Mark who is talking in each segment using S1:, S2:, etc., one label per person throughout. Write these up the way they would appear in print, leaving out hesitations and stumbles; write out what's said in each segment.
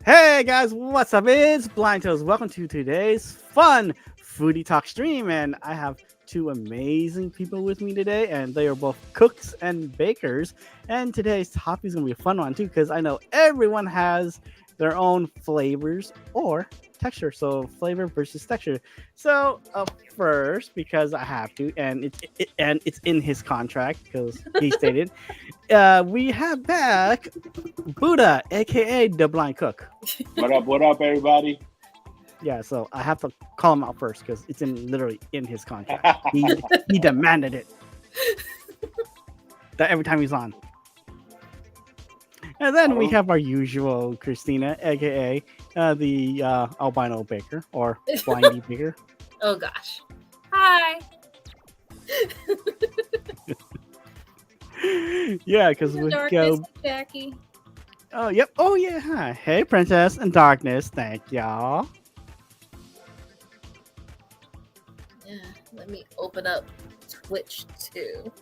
S1: Hey guys, what's up? It's Blind Toes. Welcome to today's fun Foodie Talk stream. And I have two amazing people with me today, and they are both cooks and bakers. And today's topic is going to be a fun one too, because I know everyone has their own flavors or texture. So, flavor versus texture. So, first, because I have to, and it's in his contract because he stated, we have back Buddha, aka the Blind Cook.
S2: What up, everybody?
S1: Yeah, so I have to call him out first because it's literally in his contract. He demanded it that every time he's on. And then we have our usual Christina, aka the albino baker or blindy baker.
S3: Oh gosh. Hi.
S1: Yeah, because we go.
S3: Jackie.
S1: Oh yep. Oh yeah. Hi. Hey, Princess and Darkness. Thank y'all.
S3: Yeah, let me open up Twitch too.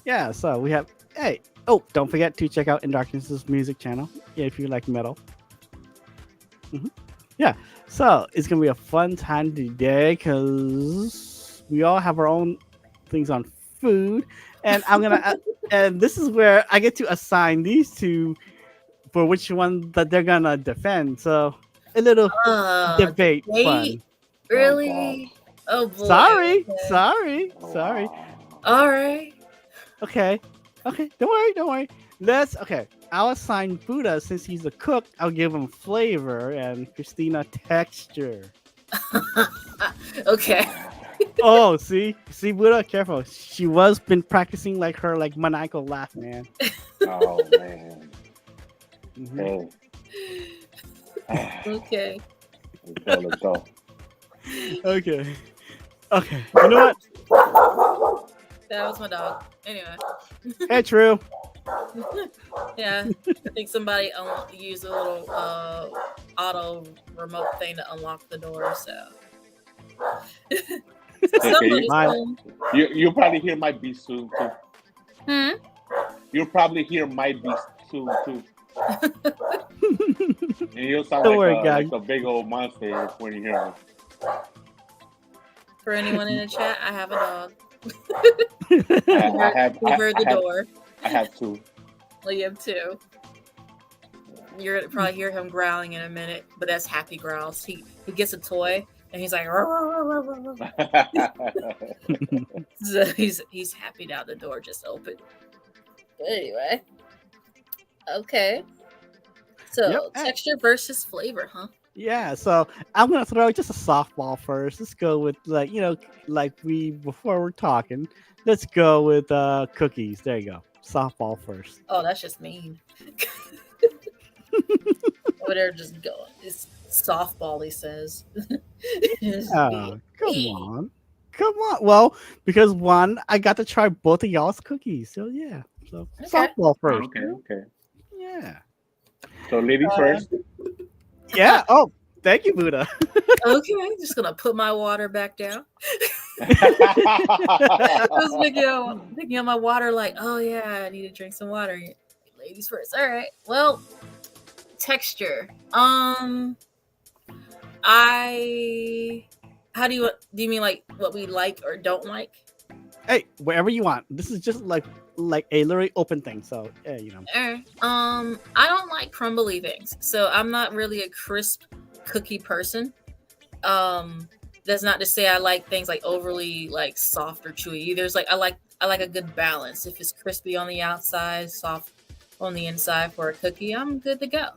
S1: Yeah. So we have. Hey. Oh, don't forget to check out In Darkness's music channel if you like metal. Yeah. So it's gonna be a fun time today because we all have our own things on food, and I'm gonna. And this is where I get to assign these two for which one that they're gonna defend. So a little debate fun.
S3: Really? Oh boy.
S1: Sorry,
S3: Okay.
S1: sorry.
S3: All right.
S1: Okay. Don't worry. Okay. I'll assign Buddha since he's a cook. I'll give him flavor and Christina texture.
S3: Okay.
S1: Oh, see, Buddha, careful. She was been practicing her maniacal laugh, man.
S2: Oh man.
S1: Mhm.
S2: Hey.
S3: Okay.
S2: Let's go.
S1: Okay. You know what?
S3: That was my dog. Anyway.
S1: Hey, true.
S3: Yeah. I think somebody used a little auto remote thing to unlock the door. So. Somebody's home.
S2: You'll probably hear my beast soon too.
S3: Hmm.
S2: You'll probably hear my beast soon too. And you'll sound
S1: Don't worry, guys.
S2: like a big old monster when you hear him.
S3: For anyone in the chat, I have a dog.
S2: I
S3: Over the door.
S2: I have two.
S3: Well, you have two. You're gonna probably hear him growling in a minute, but that's happy growls. He gets a toy and he's like, so he's happy now the door just opened. But anyway, okay. So
S1: Yep.
S3: texture versus flavor, huh?
S1: Yeah, so I'm gonna throw just a softball first. Let's go with before we're talking. Let's go with cookies. There you go. Softball first.
S3: Oh, that's just mean. Over there just going. It's softball, he says.
S1: Oh, come on. Well, because one, I got to try both of y'all's cookies. So yeah. So
S3: Okay.
S1: softball first.
S2: Okay.
S1: Yeah.
S2: So lady first.
S1: Yeah. Oh, thank you, Buddha.
S3: Okay, just gonna put my water back down. I was thinking on my water, like, oh yeah, I need to drink some water. Ladies first. All right. Well, texture. How do you mean like what we like or don't like?
S1: Hey, wherever you want. This is just like a literally open thing. So yeah,
S3: I don't like crumbly things, so I'm not really a crisp cookie person. That's not to say I like things like overly like soft or chewy. There's like I like a good balance. If it's crispy on the outside, soft on the inside for a cookie, I'm good to go.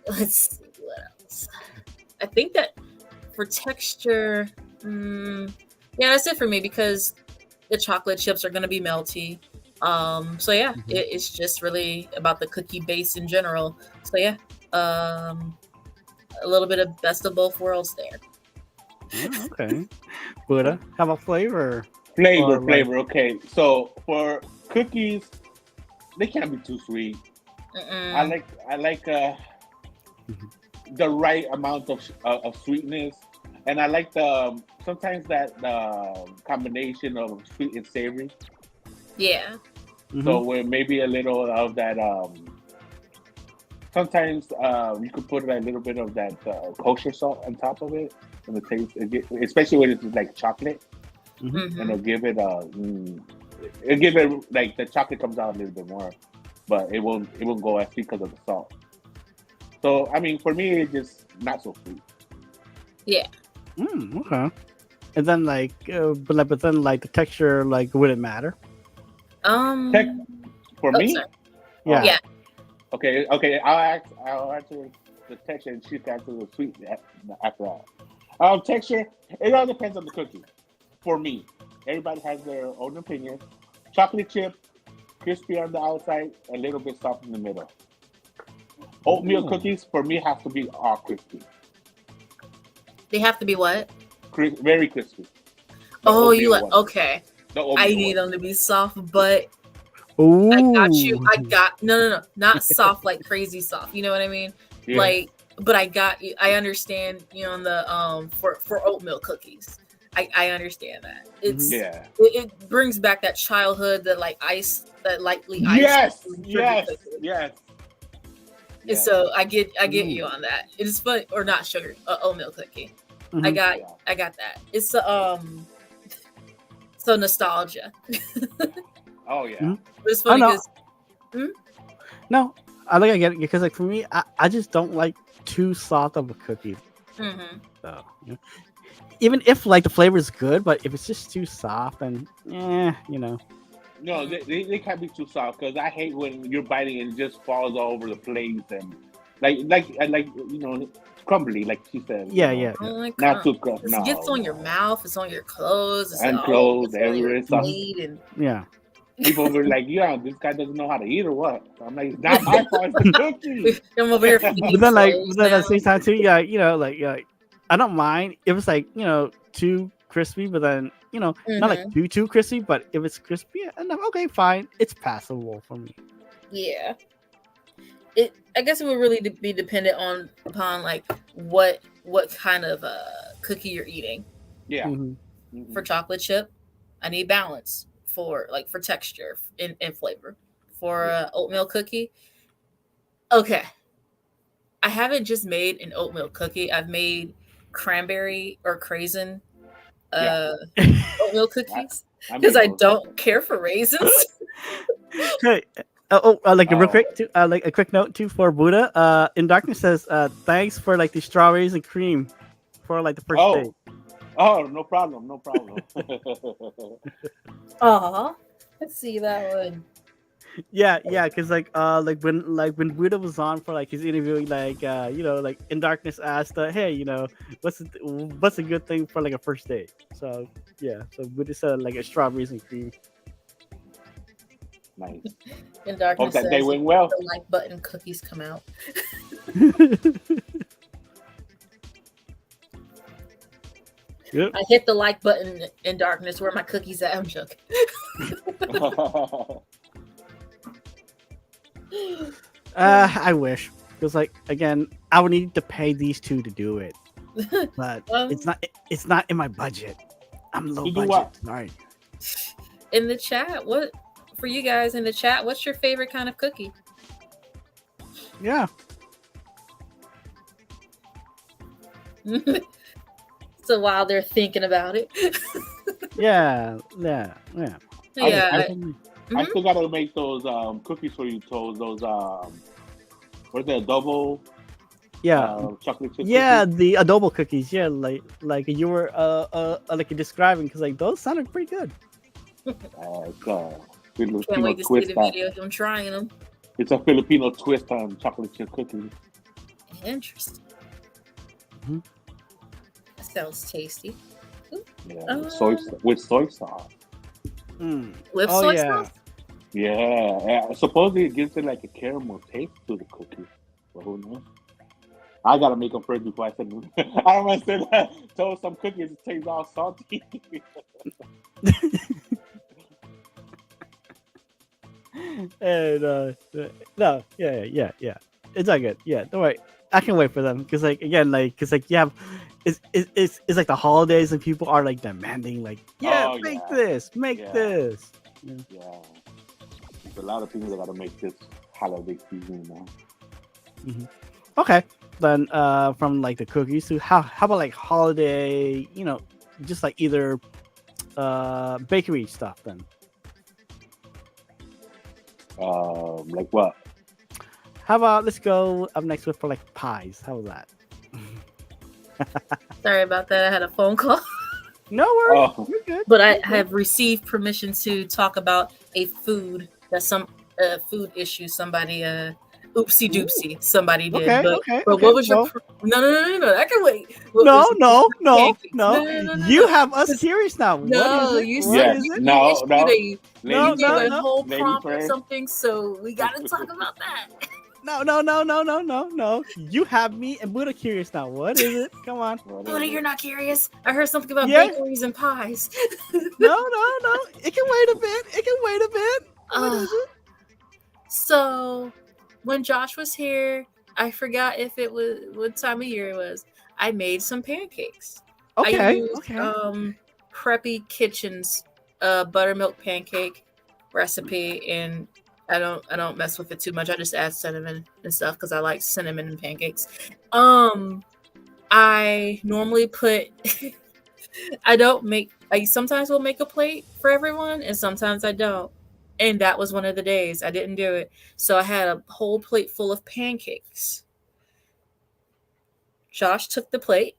S3: Let's see what else. I think that for texture, yeah, that's it for me because the chocolate chips are gonna be melty. So yeah, it's just really about the cookie base in general. So yeah, a little bit of best of both worlds there.
S1: Oh, okay. Buddha, how about flavor?
S2: Flavor. Okay. So for cookies, they can't be too sweet.
S3: Mm-mm.
S2: I like the right amount of sweetness, and I like sometimes that combination of sweet and savory.
S3: Yeah.
S2: So with maybe a little of that sometimes you could put a little bit of that kosher salt on top of it, and especially when it's like chocolate,
S1: Mm-hmm.
S2: and
S3: Mhm.
S2: it'll give it like the chocolate comes out a little bit more, but it won't go as sweet because of the salt. So I mean, for me, it's just not so sweet.
S3: Yeah.
S1: Okay. And then but then like the texture, like would it matter?
S2: Tech for
S3: Oh,
S2: me.
S3: sorry.
S1: Yeah.
S3: Yeah.
S2: Okay. I'll answer the texture, and she can answer the sweet after that. Texture. It all depends on the cookie. For me, everybody has their own opinion. Chocolate chip, crispy on the outside, a little bit soft in the middle. Oatmeal
S1: Ooh.
S2: cookies for me have to be all crispy,
S3: They have to be what?
S2: very crispy. The
S3: Oh, you
S2: oatmeal
S3: like
S2: ones.
S3: okay.
S2: The
S3: I
S2: oatmeal
S3: need
S2: ones.
S3: them to be soft, but
S1: Ooh.
S3: I got you. I got no, not soft like crazy soft. You know what I mean?
S2: Yeah.
S3: Like, but I got you. I understand. You know, on the for oatmeal cookies, I understand that. It's
S2: Yeah.
S3: it brings back that childhood, that like ice, that lightly iced
S2: Yes.
S3: sugar
S2: Yes.
S3: cookie.
S2: Yes.
S3: And
S2: Yes.
S3: so I get you
S1: Ooh.
S3: on that. It's fun, or not sugar, oatmeal cookie. I
S1: Mhm.
S3: got
S2: Yeah.
S3: I got that. It's so nostalgia.
S2: Oh yeah.
S1: Mhm.
S3: But it's
S1: Oh
S3: funny
S1: no,
S3: because
S1: no. I get it because like for me, I just don't like too soft of a cookie. So even if like the flavor is good, but if it's just too soft, and
S2: No, they can't be too soft because I hate when you're biting and it just falls all over the place and like crumbly, like she said.
S1: yeah,
S2: You know,
S1: yeah,
S3: oh my
S2: not
S3: god,
S2: too crumbly.
S3: it gets on your
S2: No.
S3: mouth, it's on your clothes, it's
S2: And
S3: all
S2: clothes
S3: it's on your
S2: everywhere. So
S3: plate, and
S1: yeah.
S2: people were like, "Yeah, this guy doesn't know how to eat or what?" I'm like, "It's not my fault. It's the cookie."
S3: I'm over here
S1: But
S3: feeding
S1: then
S3: clothes
S1: at
S3: now.
S1: the same time too, yeah, I don't mind if it's like too crispy, but then not like
S3: Mhm.
S1: too crispy. But if it's crispy enough, okay, fine, it's passable for me.
S3: Yeah. I guess it would really be dependent upon like what kind of cookie you're eating.
S2: Yeah.
S1: Mhm.
S3: For chocolate chip, I need balance for texture and flavor. For oatmeal cookie, okay, I haven't just made an oatmeal cookie. I've made cranberry or craisin
S2: Yeah.
S3: oatmeal
S2: I,
S3: cookies
S2: I
S3: because
S2: made
S3: I
S2: those also.
S3: don't care for raisins.
S1: Hey, like a real
S2: Oh.
S1: quick, too, like a quick note too for Buddha. In Darkness says, thanks for like the strawberries and cream for like the first date.
S2: Oh, no problem. No problem.
S3: Aw, let's see that one.
S1: Yeah, because like when Buddha was on for like his interview, like In Darkness asked, hey, what's a good thing for like a first date? So yeah, so Buddha said like a strawberries and cream.
S2: Nice.
S3: In
S2: Hope
S3: Darkness
S2: that day
S3: says
S2: went well.
S3: the like button cookies come out.
S1: Yep.
S3: I hit the like button in Darkness. Where my cookies at? I'm joking.
S1: I wish, because like again, I would need to pay these two to do it, but it's not in my budget. I'm low
S2: To do
S1: budget.
S2: what?
S1: Sorry.
S3: In the chat, what for you guys in the chat? What's your favorite kind of cookie?
S1: Yeah.
S3: So while they're thinking about it,
S1: Yeah.
S3: yeah,
S2: I still gotta make those cookies for you, Toes. Those what are they, adobo chocolate chip cookies?
S1: the adobo cookies. Yeah, like you were like describing, because like those sounded pretty good.
S2: It's
S3: can't
S2: Filipino
S3: wait to see
S2: twist
S3: the
S2: on.
S3: video of him trying them.
S2: It's a Filipino twist on chocolate chip cookies.
S3: Interesting.
S1: Mhm.
S3: That sounds tasty.
S2: Yeah, with soy sauce.
S1: Mm.
S3: With
S1: Oh,
S3: soy
S1: yeah.
S3: sauce?
S2: Yeah. Supposedly it gives it like a caramel taste to the cookie. But who knows? I gotta make them first before I send them. I don't want to say that. Told some cookies it tastes all salty.
S1: And no, yeah. It's not good. Yeah, don't worry. I can wait for them, because like again, because like you have, it's like the holidays and people are like demanding like,
S2: Oh,
S1: make
S2: yeah.
S1: this, make
S2: Yeah.
S1: this.
S2: Yeah. There's a lot of things that gotta make this holiday season now.
S1: Mhm. Okay. Then from like the cookies to how about like holiday, just like either bakery stuff then.
S2: Like what?
S1: How about let's go up next with for like pies. How was that?
S3: Sorry about that. I had a phone call.
S1: No worries.
S2: Oh,
S1: You're good.
S3: But I
S1: You're good.
S3: have received permission to talk about a food food issue somebody oopsie
S1: Ooh.
S3: doopsie somebody did.
S1: Okay,
S3: But
S1: okay,
S3: but
S1: okay.
S3: what was your
S1: Well,
S3: no, I can wait. What
S1: no,
S3: was
S1: no, no,
S3: pancakes?
S1: no.
S3: No.
S1: You have us
S3: 'Cause-
S1: curious now. What is
S3: No,
S1: it?
S3: you
S1: What
S3: said
S2: yes.
S1: is
S3: you,
S1: it?
S3: you
S2: No,
S3: issued
S2: no.
S3: a
S1: No,
S3: you
S2: Lady
S3: gave
S1: no,
S3: a
S2: first.
S1: no.
S3: whole
S2: Lady
S3: prompt or
S2: first.
S3: something, so we gotta talk about that.
S1: No, no, no, no, no, no, no. You have me and Buddha curious now. What is it? Come on.
S2: What
S3: Buddha,
S2: is
S3: you're
S2: it?
S3: not curious? I heard something about
S1: Yeah.
S3: bakeries and pies.
S1: No, no, no. It can wait a bit. It can wait a bit. What
S3: Uh,
S1: is it?
S3: So when Josh was here, I forgot if it was what time of year it was. I made some pancakes. I
S1: Okay.
S3: used
S1: Okay.
S3: Preppy Kitchen's buttermilk pancake recipe, and I don't mess with it too much. I just add cinnamon and stuff because I like cinnamon in pancakes. I normally put I sometimes will make a plate for everyone and sometimes I don't. And that was one of the days I didn't do it. So I had a whole plate full of pancakes. Josh took the plate.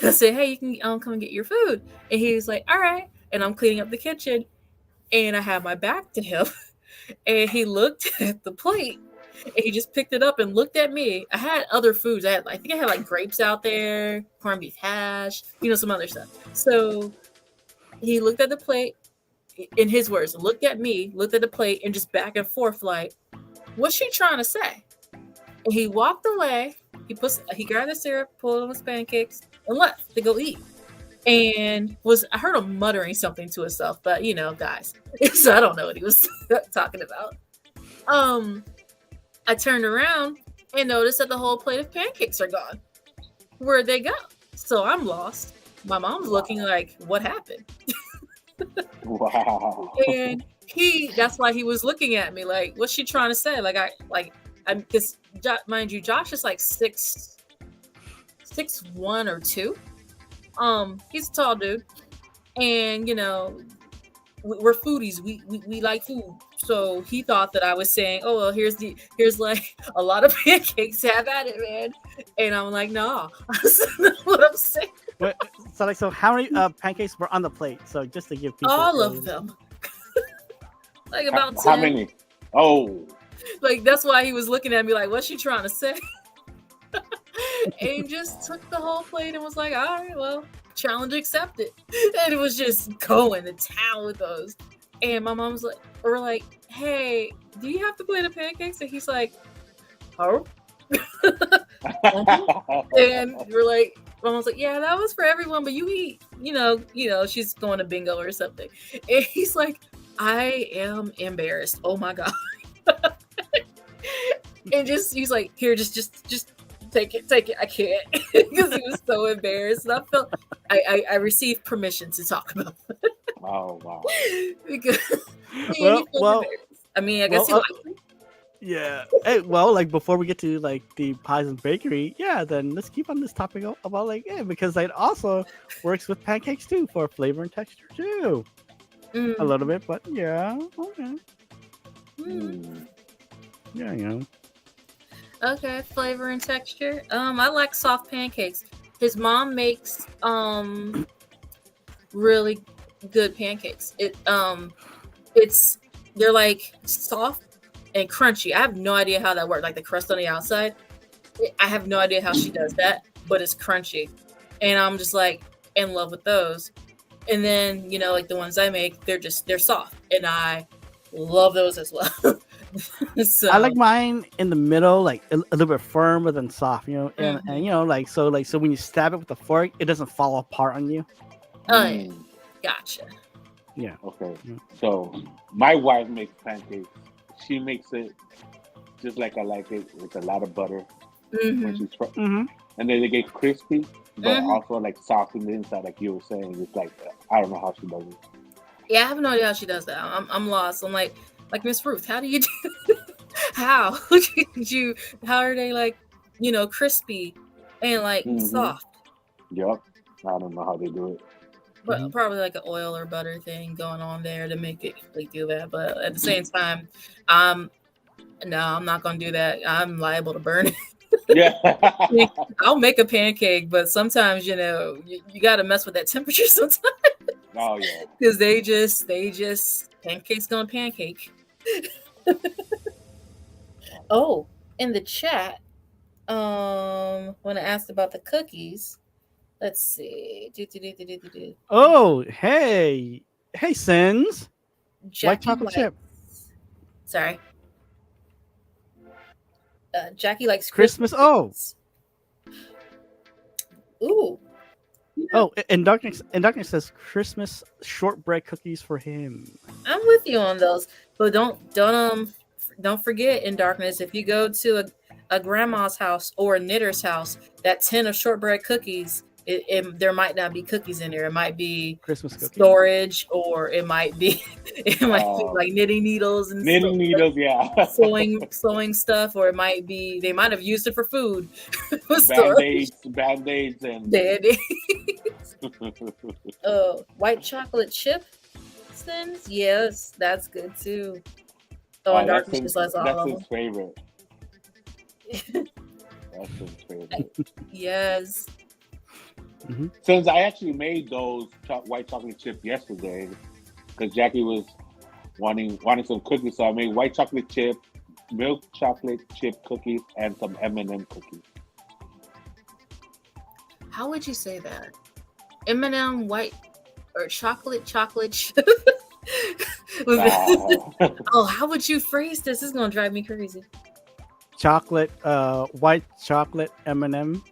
S3: I said, "Hey, you can come and get your food." And he was like, "All right." And I'm cleaning up the kitchen and I had my back to him and he looked at the plate and he just picked it up and looked at me. I had other foods. I think I had like grapes out there, corned beef hash, some other stuff. So he looked at the plate, in his words, looked at me, looked at the plate, and just back and forth like, "What's she trying to say?" And he walked away. He grabbed the syrup, pulled on his pancakes, and left to go eat. And I heard him muttering something to himself, but guys, so I don't know what he was talking about. I turned around and noticed that the whole plate of pancakes are gone. Where'd they go? So I'm lost. My mom's looking like, "What happened?"
S2: Wow.
S3: And that's why he was looking at me like, "What's she trying to say?" I'm because mind you, Josh is like 6'1" or 2. He's a tall dude, and we're foodies. We like food. So he thought that I was saying, "Oh well, here's like a lot of pancakes. Have at it, man." And I'm like, "No, that's not what I'm saying."
S1: Wait, so how many pancakes were on the plate? So just to give people
S3: All of them, like about
S2: How
S3: 10.
S2: many? Oh.
S3: Like that's why he was looking at me like, "What's she trying to say?" And he just took the whole plate and was like, "All right, well, challenge accepted." And it was just going to town with those. And my mom's like, we're like, "Hey, do you have to plate of pancakes?" And he's like, "Oh." And we're like, my mom's like, "Yeah, that was for everyone, but you eat." She's going to bingo or something. And he's like, "I am embarrassed. Oh my god." And he's like, "Here, just take it. I can't," because he was so embarrassed. And I felt I received permission to talk about it
S2: Oh wow.
S3: because he
S1: Well,
S3: felt
S1: well,
S3: embarrassed. I mean, I guess
S1: well,
S3: he liked it.
S1: yeah. Hey, well, like before we get to like the pies and bakery, yeah, then let's keep on this topic about like because it also works with pancakes too for flavor and texture too. A little bit, but yeah, okay,
S2: Mm.
S1: yeah.
S3: Okay, flavor and texture. I like soft pancakes. His mom makes really good pancakes. They're like soft and crunchy. I have no idea how that works. Like the crust on the outside, I have no idea how she does that, but it's crunchy, and I'm just like in love with those. And then like the ones I make, they're soft, and I love those as well. So
S1: I like mine in the middle, like a little bit firmer than soft, and like so when you stab it with the fork, it doesn't fall apart on you.
S3: oh yeah,
S2: Mm.
S3: gotcha.
S1: Yeah.
S2: Okay.
S1: Mm.
S2: So my wife makes pancakes. She makes it just like I like it, with a lot of butter when
S3: Hmm.
S2: she's
S1: Mm-hmm.
S2: and then they get crispy, but
S3: Mhm.
S2: also like soft in the inside, like you were saying. It's like I don't know how she does it.
S3: Yeah, I have no idea how she does that. I'm lost. I'm like Miss Ruth. How do you do? How did you? How are they like, crispy and like soft?
S2: Yep. I don't know how they do it.
S3: But probably like an oil or butter thing going on there to make it like do that. But at the same time, no, I'm not gonna do that. I'm liable to burn it.
S2: Yeah.
S3: I'll make a pancake, but sometimes you got to mess with that temperature sometimes.
S2: Oh yeah.
S3: Because they just pancake's gonna pancake. Oh, in the chat, when I asked about the cookies, let's see.
S1: Oh, hey, Sins. White
S3: Jackie
S1: chocolate chip.
S3: Sorry. Jackie likes
S1: Christmas.
S3: cookies. Ooh.
S1: Oh, and darkness says Christmas shortbread cookies for him.
S3: I'm with you on those, but don't forget, in darkness, if you go to a grandma's house or a knitter's house, that tin of shortbread cookies, there might not be cookies in there. It might be
S1: Christmas cookies.
S3: Storage, or it might be be like knitting needles and
S2: knitting needles, yeah.
S3: sewing stuff, or it might be they might have used it for food.
S2: Band-aids and
S3: white chocolate chip Sins? Yes, that's good too. Oh, and darkness just lets all of them.
S2: That's his favorite. That's his favorite.
S3: Yes.
S2: Since I actually made those white chocolate chip yesterday, because Jackie was wanting some cookies, so I made white chocolate chip, milk chocolate chip cookies, and some M&M cookies.
S3: How would you say that? M&M white or chocolate chip? Oh, how would you phrase this? This is gonna drive me crazy.
S1: Chocolate, white chocolate M&M.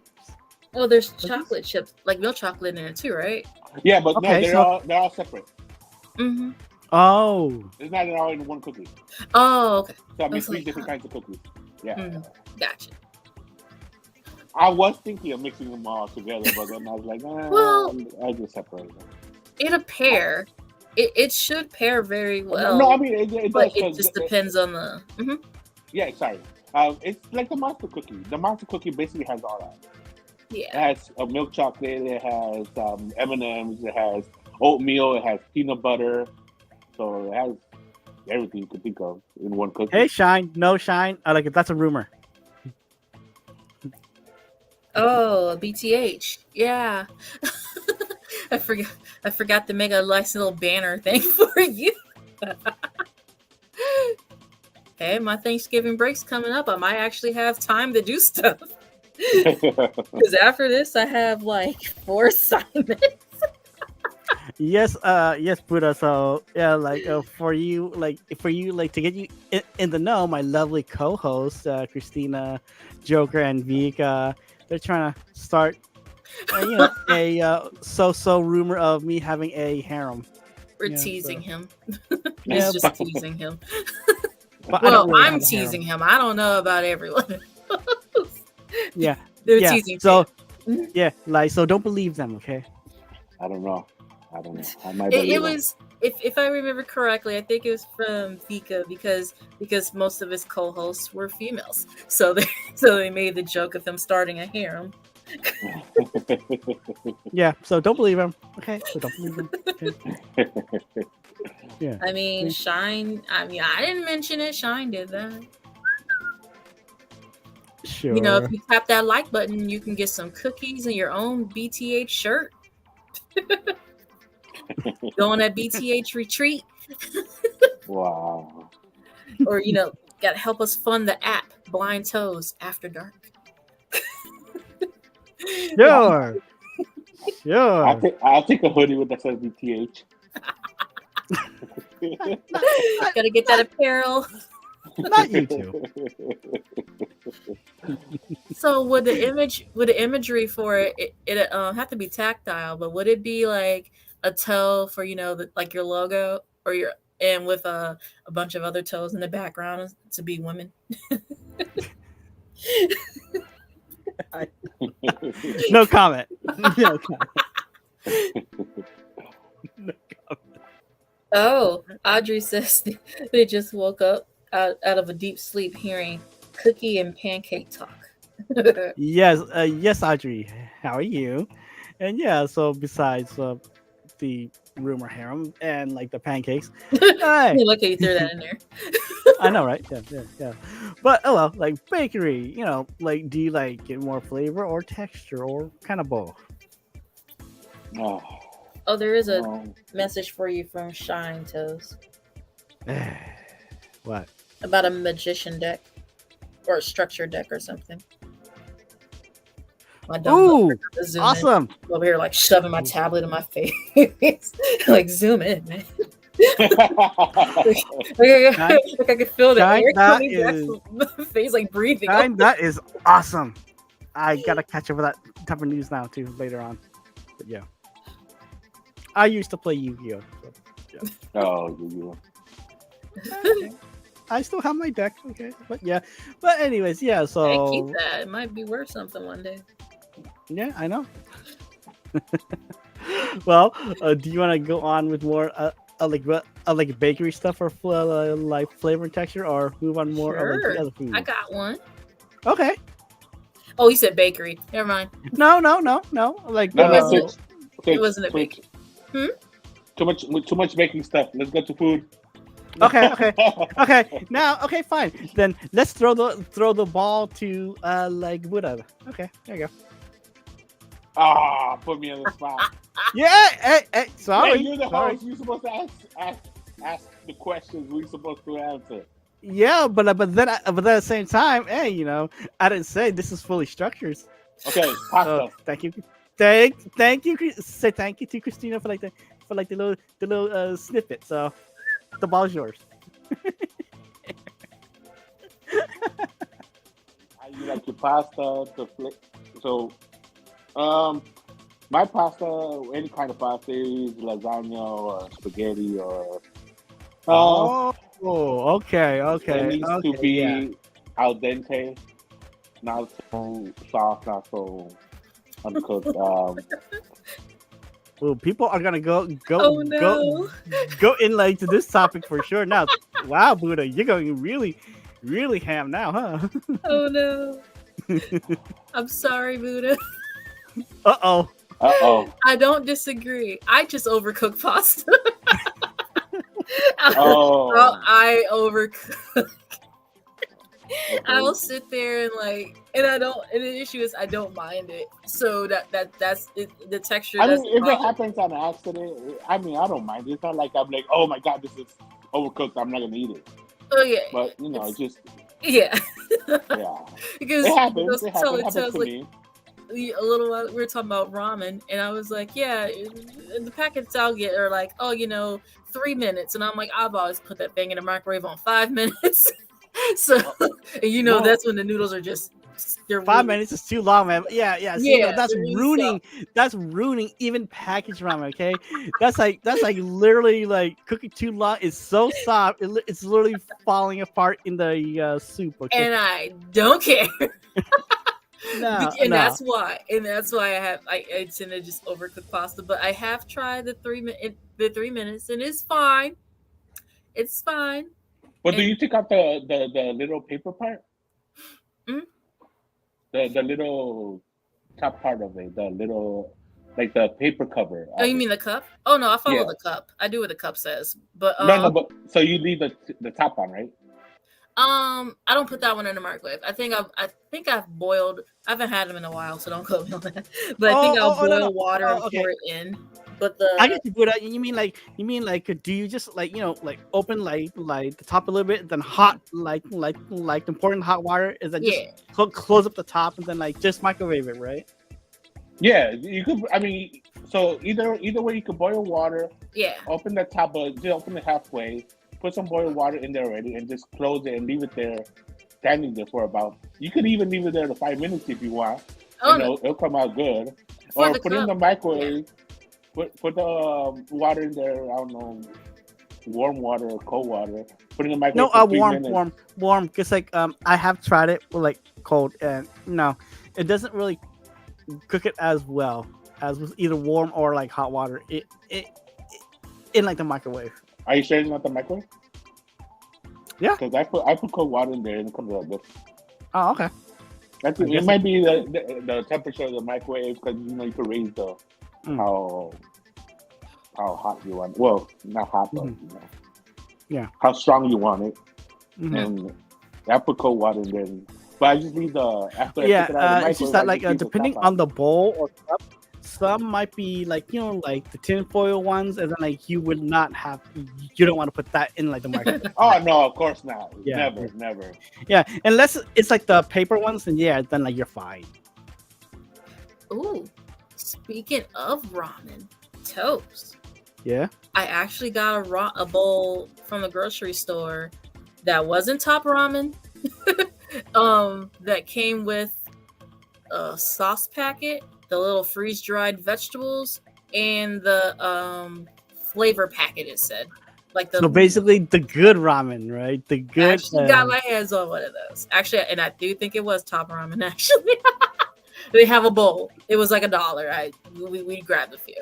S3: Oh, there's chocolate chips, like milk chocolate in there too, right?
S2: Yeah, but okay, no, they're all separate.
S1: Mm-hmm. Oh.
S2: It's not all in one cookie.
S3: Oh, okay.
S2: So I made 3 different kinds of cookies. Yeah.
S3: Gotcha.
S2: I was thinking of mixing them all together, but then I was like, I'll just separate them.
S3: In a pair, it should pair very well.
S2: No, I mean, it
S3: but
S2: does.
S3: It just depends on the...
S2: Yeah, sorry. It's like the monster cookie. The monster cookie basically has all that.
S3: Yeah.
S2: It has a milk chocolate. It has M&Ms. It has oatmeal. It has peanut butter. So it has everything you could think of in one cookie.
S1: Hey, Shine. No, Shine. I like it. That's a rumor.
S3: Oh, BTH. Yeah. I forgot to make a nice little banner thing for you. Hey, my Thanksgiving break's coming up. I might actually have time to do stuff. Because after this, I have like 4 assignments.
S1: Yes, Buddha. So yeah, like for you to get you in the know, my lovely co-host Christina, Joker, and Vika, they're trying to start, a so rumor of me having a harem.
S3: We're teasing him.
S1: Yeah,
S3: It's just teasing him.
S1: Well,
S3: I'm teasing him. I don't know about everyone.
S1: Yeah,
S3: they're teasing.
S1: So yeah, so don't believe them, okay?
S2: I don't know. I might
S3: it was, if I remember correctly, I think it was from Vika because most of his co-hosts were females, so they made the joke of him starting a harem.
S1: Yeah, so don't believe him, okay? So don't believe him. Okay? Yeah.
S3: I mean, Shine. I didn't mention it. Shine did that.
S1: Sure.
S3: If you tap that like button, you can get some cookies and your own BTH shirt. Go on that BTH retreat.
S2: Wow.
S3: Or, gotta help us fund the app, Blind Toes After Dark.
S1: Sure. Sure.
S2: I'll take a hoodie with that says BTH.
S3: Gotta get that apparel.
S1: Not you two.
S3: So would the imagery for it have to be tactile, but would it be like a toe for like your logo or and with a bunch of other toes in the background to be women?
S1: No comment. No comment.
S3: Oh, Audrey says they just woke up. out of a deep sleep hearing cookie and pancake talk.
S1: Yes, yes, Audrey. How are you? And yeah, so besides the rumor harem and like the pancakes, hey,
S3: Look how you threw that in there.
S1: I know, right? Yeah, yeah, yeah. But oh well, like bakery, like do you like get more flavor or texture or kind of both?
S2: Oh,
S3: Oh, there is a
S2: um,
S3: message for you from Shine Toes
S1: What?
S3: about a magician deck or a structure deck or something. My dumb butt
S1: Ooh,
S3: forgot to zoom in.
S1: awesome!
S3: Over here, like shoving my tablet in my face. Like zoom in, man.
S1: Shine,
S3: Like I could feel the
S1: shine.
S3: air
S1: That
S3: coming back
S1: is
S3: from my face, like breathing.
S1: shine. That is awesome. I gotta catch up with that type of news now too later on. But yeah, I used to play Yu-Gi-Oh. So,
S2: oh, you.
S1: yeah. I still have my deck. Okay, but yeah. But anyways, yeah.
S3: Hey, keep
S1: So
S3: that. It might be worth something one day.
S1: yeah, I know. Well, do you want to go on with more like bakery stuff or like flavor and texture, or move on more of like
S3: Sure.
S1: the other food?
S3: I got one.
S1: Okay.
S3: Oh, you said bakery. Never mind.
S1: No. Like
S2: No,
S3: wasn't
S2: switch.
S3: It wasn't a
S2: Switch.
S3: bakery.
S2: Too much baking stuff. Let's go to food.
S1: okay. Now, okay, fine. Then let's throw the ball to like Buddha. Okay, there you go.
S2: Ah, put me on the spot.
S1: Yeah. Hey, sorry.
S2: Hey, you're the
S1: sorry.
S2: host. You're supposed to ask the questions we're supposed to answer.
S1: Yeah, but then at the same time, hey, I didn't say this is fully structured.
S2: Okay, pasta.
S1: Thank you, thank you. Say thank you to Christina for the little snippet. So the ball's yours.
S2: How you like your pasta? So, my pasta, any kind of pasta, is lasagna or spaghetti or.
S1: Oh, okay,
S2: It needs to
S1: okay,
S2: be
S1: yeah.
S2: al dente, not so soft, not so uncooked.
S1: Well, people are gonna go
S3: Oh no.
S1: go in like to this topic for sure. Now, wow, Buddha, you're going really, really ham now, huh?
S3: Oh no. I'm sorry, Buddha.
S1: Uh-oh.
S2: Uh-oh.
S3: I don't disagree. I just overcook pasta.
S2: Oh.
S3: I overcook.
S2: Okay.
S3: I'll sit there and I don't. And the issue is I don't mind it. So that's it, the texture.
S2: I mean,
S3: doesn't
S2: if it
S3: bother-
S2: happens on accident, I mean, I don't mind. It's not like I'm like, oh my god, this is overcooked. I'm not gonna eat it.
S3: Oh yeah.
S2: But you know,
S3: It's-
S2: it just
S3: Yeah.
S2: yeah,
S3: Because
S2: it happens.
S3: it
S2: It happens
S3: tells
S2: to
S3: like
S2: me.
S3: a little while we were talking about ramen, and I was like, yeah, the packets I'll get are like, 3 minutes, and I'm like, I've always put that thing in the microwave on 5 minutes. So, and
S2: Well,
S3: that's when the noodles are just they're
S1: 5
S3: really-
S1: minutes is too long, man. Yeah. See,
S3: Yeah,
S1: that's
S3: they're really
S1: ruining. That's ruining even packaged ramen. Okay, that's like literally like cooking too long. It's so soft. It's literally falling apart in the soup. Okay,
S3: and I don't care.
S1: no.
S3: That's why I tend to just overcook pasta. But I have tried the 3 minutes, and it's fine. It's fine.
S2: but do
S3: And-
S2: you take out the little paper part?
S3: Mhm.
S2: The little top part of it, the little like the paper cover.
S3: Oh, you mean the cup? Oh no, I follow
S2: Yeah.
S3: the cup. I do what the cup says. But
S2: No, but so you leave the top on, right?
S3: I don't put that one in the microwave. I think I've boiled. I haven't had them in a while, so don't quote me on that. But I think I'll boil
S1: no.
S3: water and
S1: Okay.
S3: pour it in. But
S1: I get you, Buddha. You mean like do you just like like open like the top a little bit, then hot like important hot water? Is that just
S3: yeah,
S1: close up the top and then like just microwave it, right?
S2: Yeah, you could. I mean, so either way, you could boil water,
S3: yeah.
S2: open the top, but just open it halfway, put some boiled water in there already, and just close it and leave it there, standing there for about. You could even leave it there to 5 minutes if you want.
S3: Oh
S2: and
S3: no,
S2: it'll come out good.
S3: for
S2: Or
S3: the
S2: put it in
S3: cup.
S2: the microwave. Put the water in there. I don't know, warm water or cold water. Put it in the microwave.
S1: No,
S2: for 3
S1: warm,
S2: minutes.
S1: warm. Cause like I have tried it with like cold, and no, it doesn't really cook it as well as with either warm or like hot water. It in like the microwave.
S2: Are you sure it's not the microwave?
S1: Yeah.
S2: Because I put cold water in there and it comes out good.
S1: Oh, okay.
S2: That's
S1: I
S2: it.
S1: guess
S2: It might be the temperature of the microwave because you can raise the
S1: Mm.
S2: how hot you want. Well, not hot, but
S1: Mhm. Yeah.
S2: how strong you want it.
S1: Mhm.
S2: And I put cold water in there. But I just leave the after I
S1: Yeah,
S2: take it out of the
S1: it's just
S2: microwave.
S1: that
S2: I
S1: like
S2: just leave the
S1: depending
S2: top
S1: on
S2: out.
S1: the bowl or cup, some might be like like the tinfoil ones, and then like you would not have, you don't want to put that in like the microwave.
S2: Oh no, of course not.
S1: Yeah,
S2: Never.
S1: yeah, unless it's like the paper ones, then yeah, then like you're fine.
S3: Ooh, speaking of ramen, toast.
S1: Yeah.
S3: I actually got a bowl from the grocery store that wasn't top ramen. That came with a sauce packet, the little freeze dried vegetables, and the flavor packet. It said like the.
S1: So basically, the good ramen, right? The
S3: I
S1: good.
S3: actually got my hands on one of those. Actually, and I do think it was top ramen. Actually, they have a bowl. It was like $1. We grabbed a few.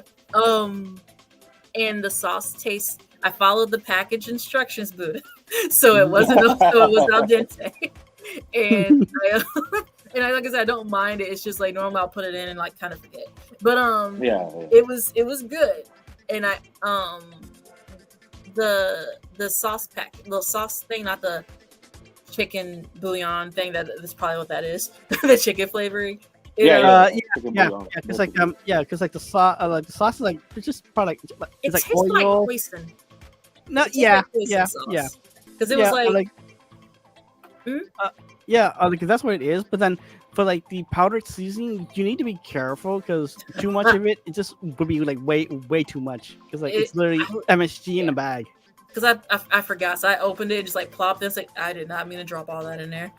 S3: And the sauce tastes. I followed the package instructions, Buddha, so it wasn't. So it was al dente, and like I said, I don't mind it. It's just like normally I'll put it in and like kind of forget. But
S2: Yeah.
S3: it was good, and I the sauce pack, the sauce thing, not the chicken bouillon thing. That's probably what that is. The chicken flavoring.
S1: Yeah,
S2: Chicken
S1: yeah,
S2: bouillon.
S1: because like the sauce is like it's just product.
S3: It
S1: It's like
S3: tastes like
S1: oil.
S3: hoisin.
S1: No,
S3: It tastes
S1: yeah,
S3: like hoisin sauce.
S1: yeah.
S3: Because it
S1: Yeah,
S3: was like,
S1: because that's what it is. But then for like the powdered seasoning, you need to be careful because too much of it just would be like way too much. Because like it's literally MSG in a bag.
S3: because I forgot, so I opened it and just like plopped this. Like I did not mean to drop all that in there.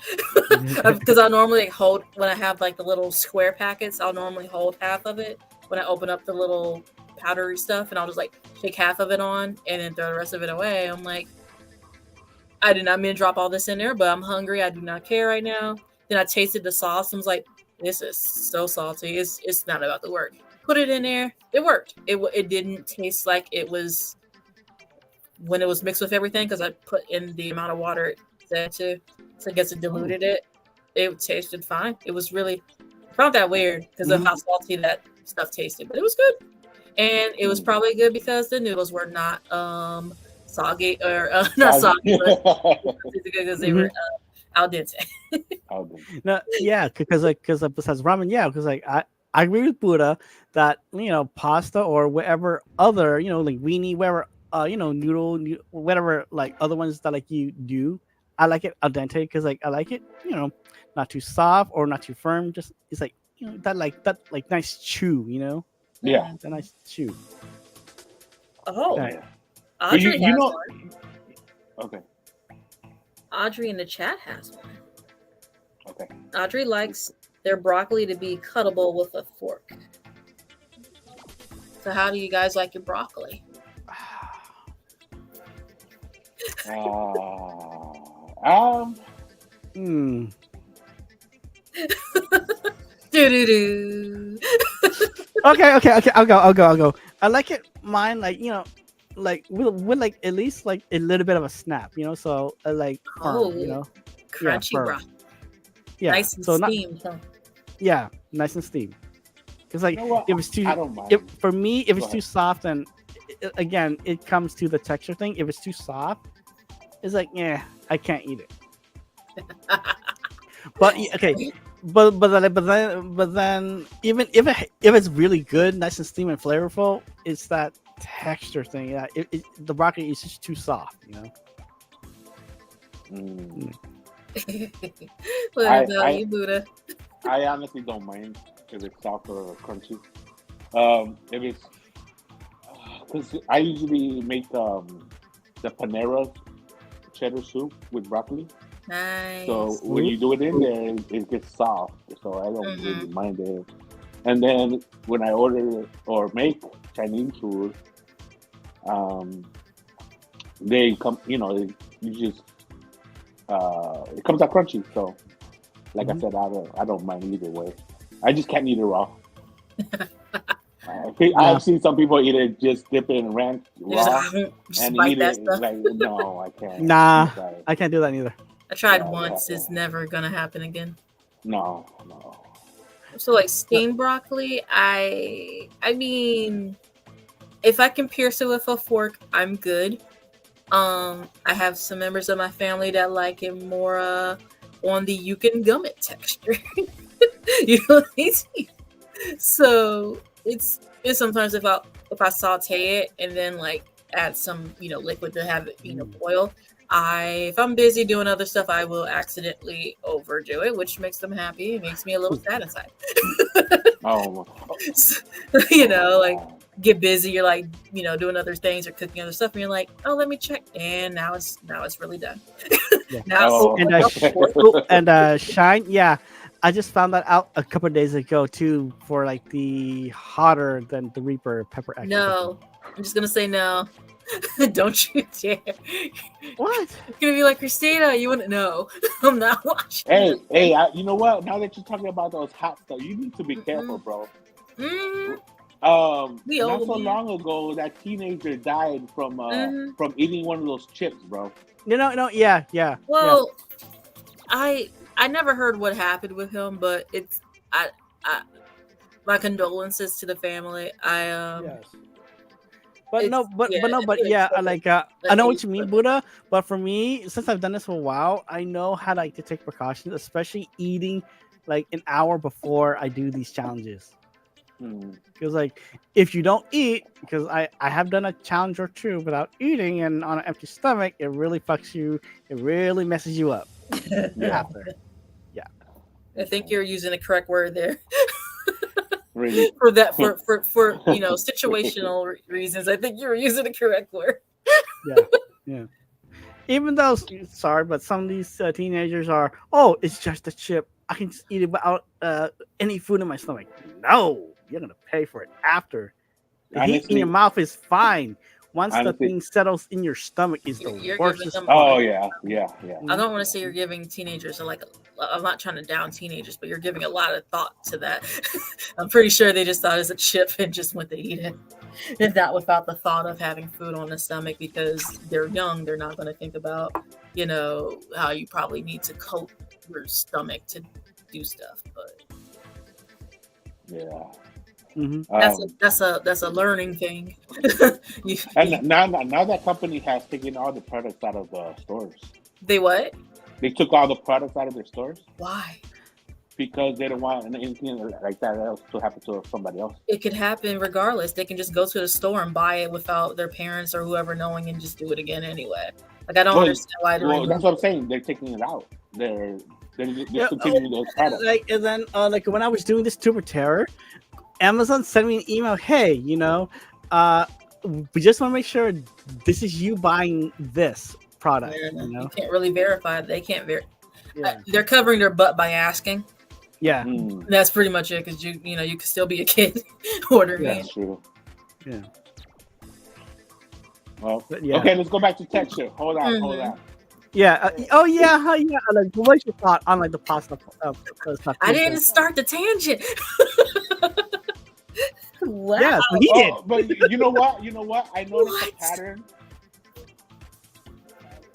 S3: Because I normally like, hold when I have like the little square packets. I'll normally hold half of it when I open up the little powdery stuff, and I'll just like shake half of it on and then throw the rest of it away. I'm like, I did not mean to drop all this in there, but I'm hungry. I do not care right now. Then I tasted the sauce and was like, this is so salty. It's not about to work. Put it in there. It worked. It didn't taste like it was when it was mixed with everything because I put in the amount of water it said to, so I guess it diluted it. It tasted fine. It was really, I found that weird because of how salty that stuff tasted, but it was good. And it was probably good because the noodles were not soggy or not soggy, but because they were al dente.
S1: No, yeah, because besides ramen, yeah, because like I agree with Buddha that pasta or whatever other like weenie, whatever noodle, whatever like other ones that like you do, I like it al dente because like I like it not too soft or not too firm. Just it's like that like nice chew,
S2: Yeah.
S1: that nice chew.
S3: Oh,
S1: Right.
S3: Audrey has one.
S2: Okay.
S3: Audrey in the chat has one.
S2: Okay.
S3: Audrey likes their broccoli to be cuttable with a fork. So how do you guys like your broccoli? Do-do-do.
S1: Okay. I'll go. I like it. Mine, like like with like at least like a little bit of a snap, So like firm,
S3: crunchy
S1: firm.
S3: broccoli.
S1: Yeah,
S3: Nice and
S1: so
S3: steamed. Huh?
S1: Yeah, nice and steamed. Because like if it's too,
S2: I don't mind.
S1: For me, if it's too soft, then again it comes to the texture thing. If it's too soft, it's like I can't eat it. But okay, but then even if it's really good, nice and steamy and flavorful, it's that texture thing. Yeah, the broccoli is just too soft,
S3: What about you, Buddha?
S2: I honestly don't mind if it's soft or crunchy. If it's because I usually make the Panera cheddar soup with broccoli.
S3: Nice.
S2: So when you do it in there, it gets soft. So I don't really mind it. And then when I order or make Chinese food, they come. You just it comes out crunchy. So, like I said, I don't mind either way. I just can't eat it raw.
S1: No.
S2: I've seen some people eat it, just dip it in ranch
S3: You just,
S2: raw
S3: just
S2: and
S3: bite
S2: eat
S3: that
S2: it.
S3: stuff.
S2: Like, no, I can't.
S1: Nah,
S2: I'm sorry.
S1: I can't do that either.
S3: I tried
S2: Yeah,
S3: once.
S2: yeah.
S3: It's never gonna happen again.
S2: No.
S3: So like steamed broccoli, I mean, if I can pierce it with a fork, I'm good. I have some members of my family that like it more on the you can gum it texture. You know, so it's sometimes if I saute it and then like add some liquid to have it boil. If I'm busy doing other stuff, I will accidentally overdo it, which makes them happy. It makes me a little sad inside.
S2: Oh,
S3: Like get busy, you're like doing other things or cooking other stuff, and you're like, oh, let me check, and now it's really done.
S1: Yeah.
S3: Now
S2: Oh.
S1: And Shine, yeah, I just found that out a couple of days ago too. For like the hotter than the Reaper pepper extra.
S3: no, I'm just gonna say no. Don't you dare.
S1: What?
S3: It's gonna be like, Christina, you wouldn't know. I'm not watching.
S2: Hey, you know what? Now that you're talking about those hot stuff, you need to be careful, bro.
S3: Mm-hmm.
S2: Not so long ago, that teenager died from eating one of those chips, bro.
S1: No, yeah.
S3: Well, I never heard what happened with him, but I my condolences to the family.
S1: Yes. But
S3: It's-
S1: no, but
S3: yeah,
S1: but no,
S3: it's
S1: but
S3: really
S1: yeah,
S3: troubling.
S1: I know what
S3: It's
S1: you mean,
S3: troubling.
S1: Buddha. But for me, since I've done this for a while, I know how like to take precautions, especially eating like an hour before I do these challenges. Because like if you don't eat, because I have done a challenge or two without eating and on an empty stomach, it really fucks you. It really messes you up after.
S3: I think you're using the correct word there.
S2: Really?
S3: for that for situational reasons. I think you were using the correct word.
S1: Yeah. Even though, sorry, but some of these teenagers are, oh, it's just a chip. I can just eat it without any food in my stomach. No, you're gonna pay for it after. The heat in your mouth is fine. Once the thing settles in your stomach, is the
S3: You're
S1: worst.
S3: giving them.
S2: Oh yeah.
S3: I don't want to say you're giving teenagers I'm not trying to down teenagers, but you're giving a lot of thought to that. I'm pretty sure they just thought it was a chip and just went to eat it. If not without the thought of having food on the stomach, because they're young, they're not going to think about, how you probably need to coat your stomach to do stuff. But
S2: Yeah.
S3: that's a learning thing.
S2: And now that company has taken all the products out of the stores.
S3: They what?
S2: They took all the products out of their stores
S3: Why?
S2: because they don't want anything like that else to happen to somebody else.
S3: It could happen regardless. They can just go to the store and buy it without their parents or whoever knowing and just do it again anyway. Like, I don't understand why they're
S2: that's what I'm saying. They're taking it out. They're discontinuing those products.
S1: Like, and then like when I was doing this Super Terror, Amazon sent me an email. Hey, we just want to make sure this is you buying this product.
S3: You can't really verify. They can't verify.
S1: Yeah.
S3: They're covering their butt by asking.
S1: Yeah.
S3: That's pretty much it, because you could still be a kid ordering it.
S2: That's true.
S1: Yeah.
S2: Well,
S1: yeah.
S2: Okay, let's go back to texture. Hold on.
S1: Yeah. Oh yeah. Like, what's your thought on like the pasta stuff?
S3: I didn't start the tangent. Wow.
S1: Yeah, so he did.
S2: But you know what? I noticed a pattern.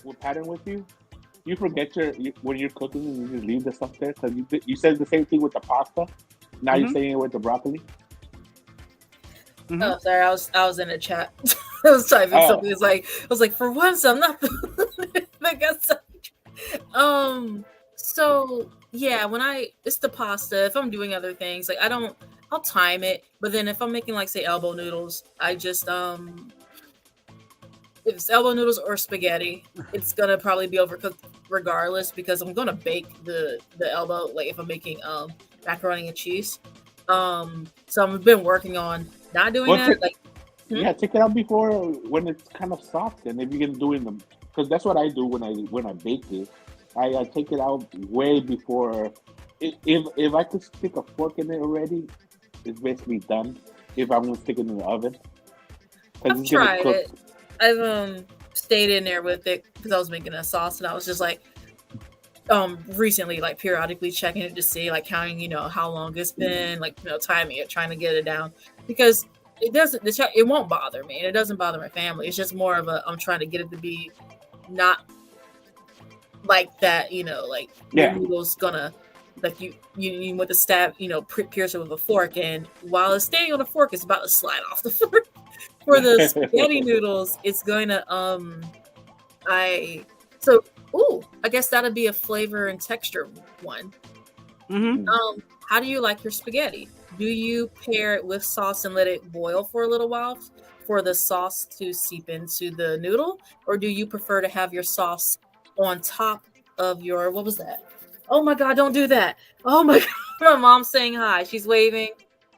S2: What pattern with you? You forget when you're cooking and you just leave the stuff there, because you said the same thing with the pasta. Now you're saying it with the broccoli.
S3: Oh, sorry, I was in a chat. I was typing something. I was like, for once, I'm not. I got something. So yeah, when it's the pasta. If I'm doing other things, like I'll time it. But then if I'm making like say elbow noodles, I just if it's elbow noodles or spaghetti, it's gonna probably be overcooked regardless, because I'm gonna bake the elbow, like if I'm making macaroni and cheese. So I've been working on not doing that.
S2: Yeah, take it out before when it's kind of soft, and if you're doing them, because that's what I do when I bake it. I take it out way before. If I could stick a fork in it already, it's basically done. If I'm gonna stick it in the oven,
S3: I've tried it. I've stayed in there with it because I was making a sauce, and I was just like, recently, like periodically checking it to see, like counting, how long it's been, like timing it, trying to get it down, because it won't bother me, and it doesn't bother my family. It's just more of a I'm trying to get it to be not like that, like the
S2: Yeah.
S3: noodle's gonna like you with the stab, pierce it with a fork, and while it's staying on the fork, it's about to slide off the fork. For the spaghetti noodles, it's going to I so I guess that'd be a flavor and texture one.
S1: Mm-hmm.
S3: How do you like your spaghetti? Do you pair it with sauce and let it boil for a little while for the sauce to seep into the noodle, or do you prefer to have your sauce on top of your what was that? Oh my god, don't do that. Oh my god, my mom's saying hi. She's waving.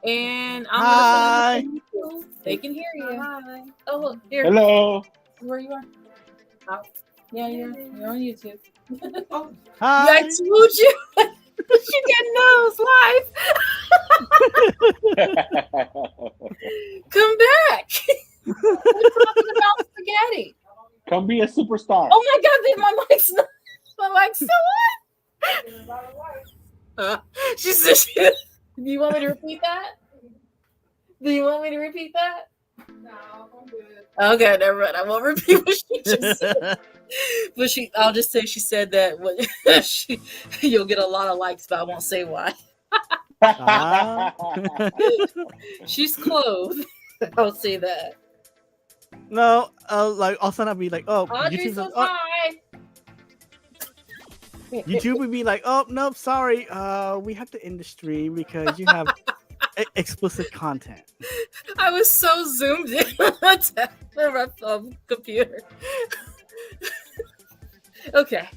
S3: And I'm
S1: Hi.
S3: gonna put it on YouTube. They can hear you. Hi. Oh look, here.
S2: Hello.
S3: Where you are? Oh. Yeah, you're on YouTube. Oh.
S1: Hi.
S3: Yeah, I told you. She didn't know it was live. Come back. We're talking about spaghetti.
S2: Come be a superstar.
S3: Oh my god, my mic's not. My mic's still on. She said, do you want me to repeat that? Do you want me to repeat that? No, I'm good. Okay, never mind. I won't repeat what she just said. But I'll just say she said that you'll get a lot of likes, but I won't say why. She's clothed. I'll say that.
S1: No, like all of a sudden I'll be like, oh,
S3: Audrey says hi.
S1: YouTube would be like, oh no, sorry, we have to end the stream because you have explicit content.
S3: I was so zoomed in on my computer. Okay.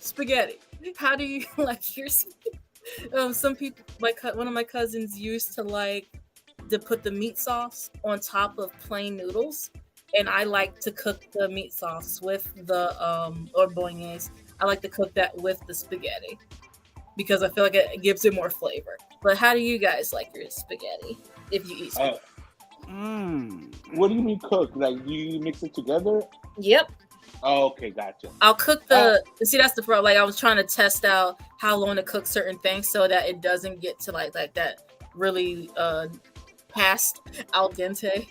S3: Spaghetti. How do you like your spaghetti? Some people, one of my cousins used to like to put the meat sauce on top of plain noodles, and I like to cook the meat sauce with the or bolognese. I like to cook that with the spaghetti because I feel like it gives it more flavor. But how do you guys like your spaghetti if you eat spaghetti?
S2: What do you mean cook? Like you mix it together?
S3: Yep.
S2: Oh, okay, gotcha.
S3: I'll cook see, that's the problem. Like I was trying to test out how long to cook certain things so that it doesn't get to like that really past al dente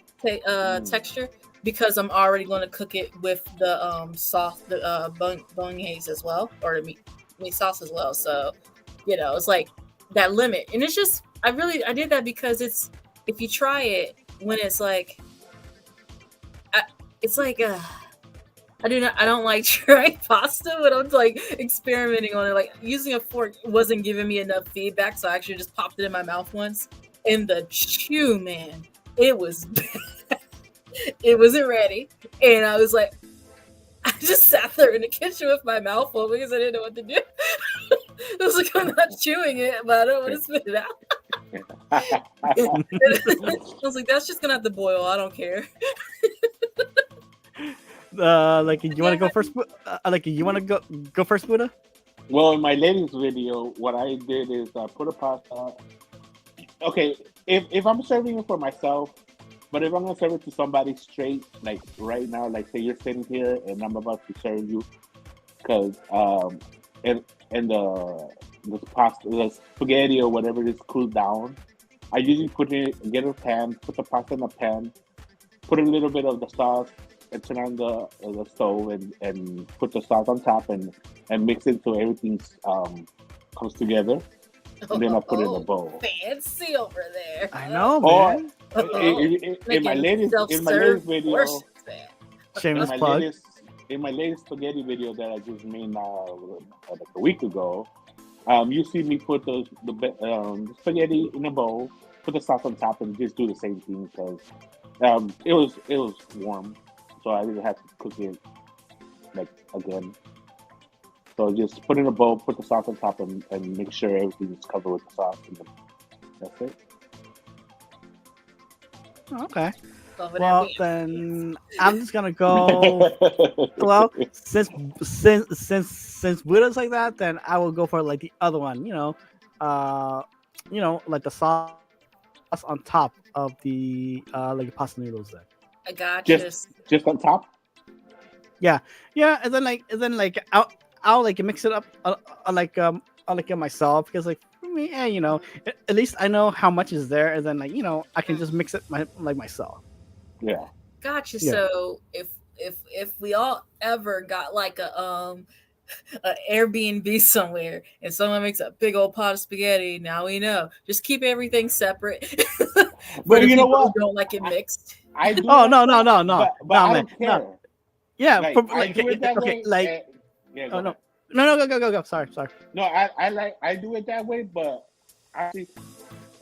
S3: texture, because I'm already going to cook it with the bolognese as well, or the meat sauce as well. So it's like that limit, and it's just I did that because it's if you try it when it's like it's like I don't like trying pasta, but I'm like experimenting on it. Like using a fork wasn't giving me enough feedback, so I actually just popped it in my mouth once. And the chew, man, it was bad. It wasn't ready. And I was like, I just sat there in the kitchen with my mouth full because I didn't know what to do. It was like, I'm not chewing it, but I don't want to spit it out. I was like, that's just going to have to boil. I don't care.
S1: Like, you want to go first? Like, you want to go first, Buddha?
S2: Well, in my latest video, what I did is put a pasta. Okay, if I'm serving it for myself, but if I'm gonna serve it to somebody straight, like right now, like say you're sitting here and I'm about to serve you, because and the pasta, the spaghetti or whatever is cooled down, I usually get a pan, put the pasta in a pan, put a little bit of the sauce, and turn on the stove and put the sauce on top and mix it so everything comes together. And then I put it in a bowl.
S3: Fancy over there.
S1: I know, man.
S2: In my latest video,
S1: shameless plug.
S2: In my latest spaghetti video that I just made like a week ago, you see me put the spaghetti in a bowl, put the sauce on top, and just do the same thing because it was warm, so I didn't have to cook it like again. So just put it in a bowl, put the sauce on top, and make sure everything is covered with the sauce. And that's it.
S1: Okay. Well, then I'm just gonna go. Well, since Buddha's like that, then I will go for like the other one. Like the sauce on top of the like pasta noodles. Then
S3: I got
S2: just on top.
S1: Yeah, and then like I'll like mix it up, I like it myself because like for me, you know, at least I know how much is there, and then like you know, I can just mix it myself.
S2: Yeah.
S3: Gotcha.
S1: Yeah.
S3: So if we all ever got like a Airbnb somewhere and someone makes a big old pot of spaghetti, now we know. Just keep everything separate. For
S2: But
S3: the
S2: you know
S3: people
S2: what?
S3: who don't like it mixed.
S2: I do.
S1: Oh
S2: like
S1: no no
S2: that,
S1: no no
S2: but
S1: no
S2: I
S1: man
S2: don't
S1: no.
S2: care.
S1: Yeah,
S2: Like
S1: from,
S2: I
S1: like
S2: do it that
S1: okay
S2: way.
S1: like
S2: Yeah,
S1: oh
S2: go ahead.
S1: no go sorry.
S2: No, I do it that way, but actually,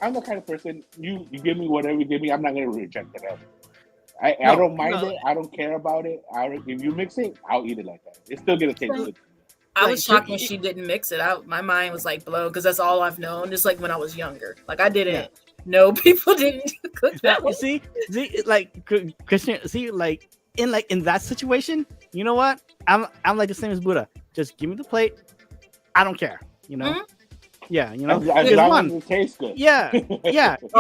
S2: I'm the kind of person you give me whatever you give me, I'm not gonna reject it ever. I
S1: No
S2: don't mind
S1: no
S2: it. I don't care about it. If you mix it, I'll eat it like that. It's still gonna taste good.
S3: I
S1: like
S3: was shocked when she didn't mix it. My mind was like blown because that's all I've known. Just like when I was younger, like I didn't know people didn't cook
S1: now
S3: that way.
S1: see like Christian, see like in that situation, you know what, I'm like the same as Buddha. Just give me the plate, I don't care, you know.
S3: Mhm.
S1: Yeah, you know,
S2: As
S1: because
S2: long as
S1: one,
S2: it tastes good.
S1: yeah
S3: Oh,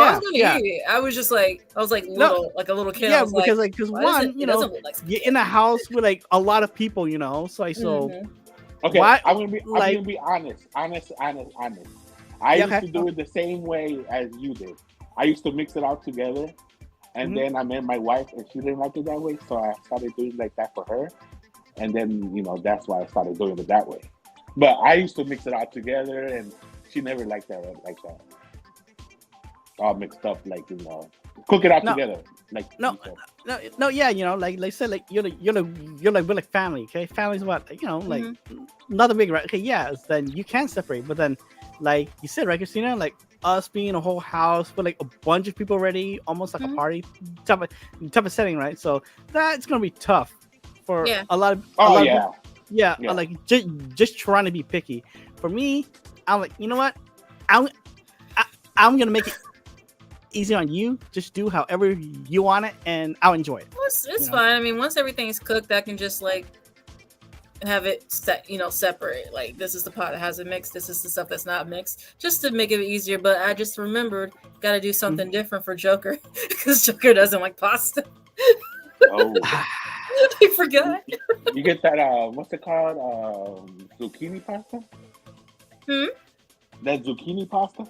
S3: I was gonna eat it. I was like
S1: no
S3: little, like a little kid. I
S1: yeah
S3: was like,
S1: because
S3: why does
S1: one,
S3: it?
S1: you
S3: It
S1: know,
S3: doesn't look like
S1: you're
S3: spaghetti.
S1: in a house with like a lot of people, you know, so
S3: Mhm.
S2: Okay,
S1: why
S2: I'm gonna
S1: like
S2: be honest. I
S1: yeah,
S2: used
S1: okay,
S2: to do it the same way as you did. I used to mix it all together, and
S1: mhm.
S2: then I met my wife, and she didn't like it that way, so I started doing it like that for her, and then that's why I started doing it that way. But I used to mix it all together, and she never liked that all mixed up, cook it all
S1: No,
S2: together, like
S1: no,
S2: you said.
S1: no, yeah, you know, like I said, like you're like we're like family, okay? Family's what, you know, like
S3: Mhm.
S1: not a big, right? Okay, yeah, then you can separate, but then like you said, right, Christina, like us being a whole house with like a bunch of people already, almost like a
S3: Mhm.
S1: party type of setting, right? So that's gonna be tough for
S3: Yeah.
S2: Oh
S1: a lot of
S2: yeah,
S1: people. Yeah,
S2: yeah.
S1: like just trying to be picky. For me, I'm like, you know what, I'm I, I'm gonna make it easy on you. Just do however you want it, and I'll enjoy it.
S3: Well, it's
S1: You know.
S3: fine. I mean, once everything's cooked, I can just like have it separate. Like this is the pot that has it mixed. This is the stuff that's not mixed, just to make it easier. But I just remembered, got to do something different for Joker because Joker doesn't like pasta.
S2: Oh,
S3: I forgot.
S2: you get that? What's it called? Zucchini pasta.
S3: Hmm?
S2: That zucchini pasta.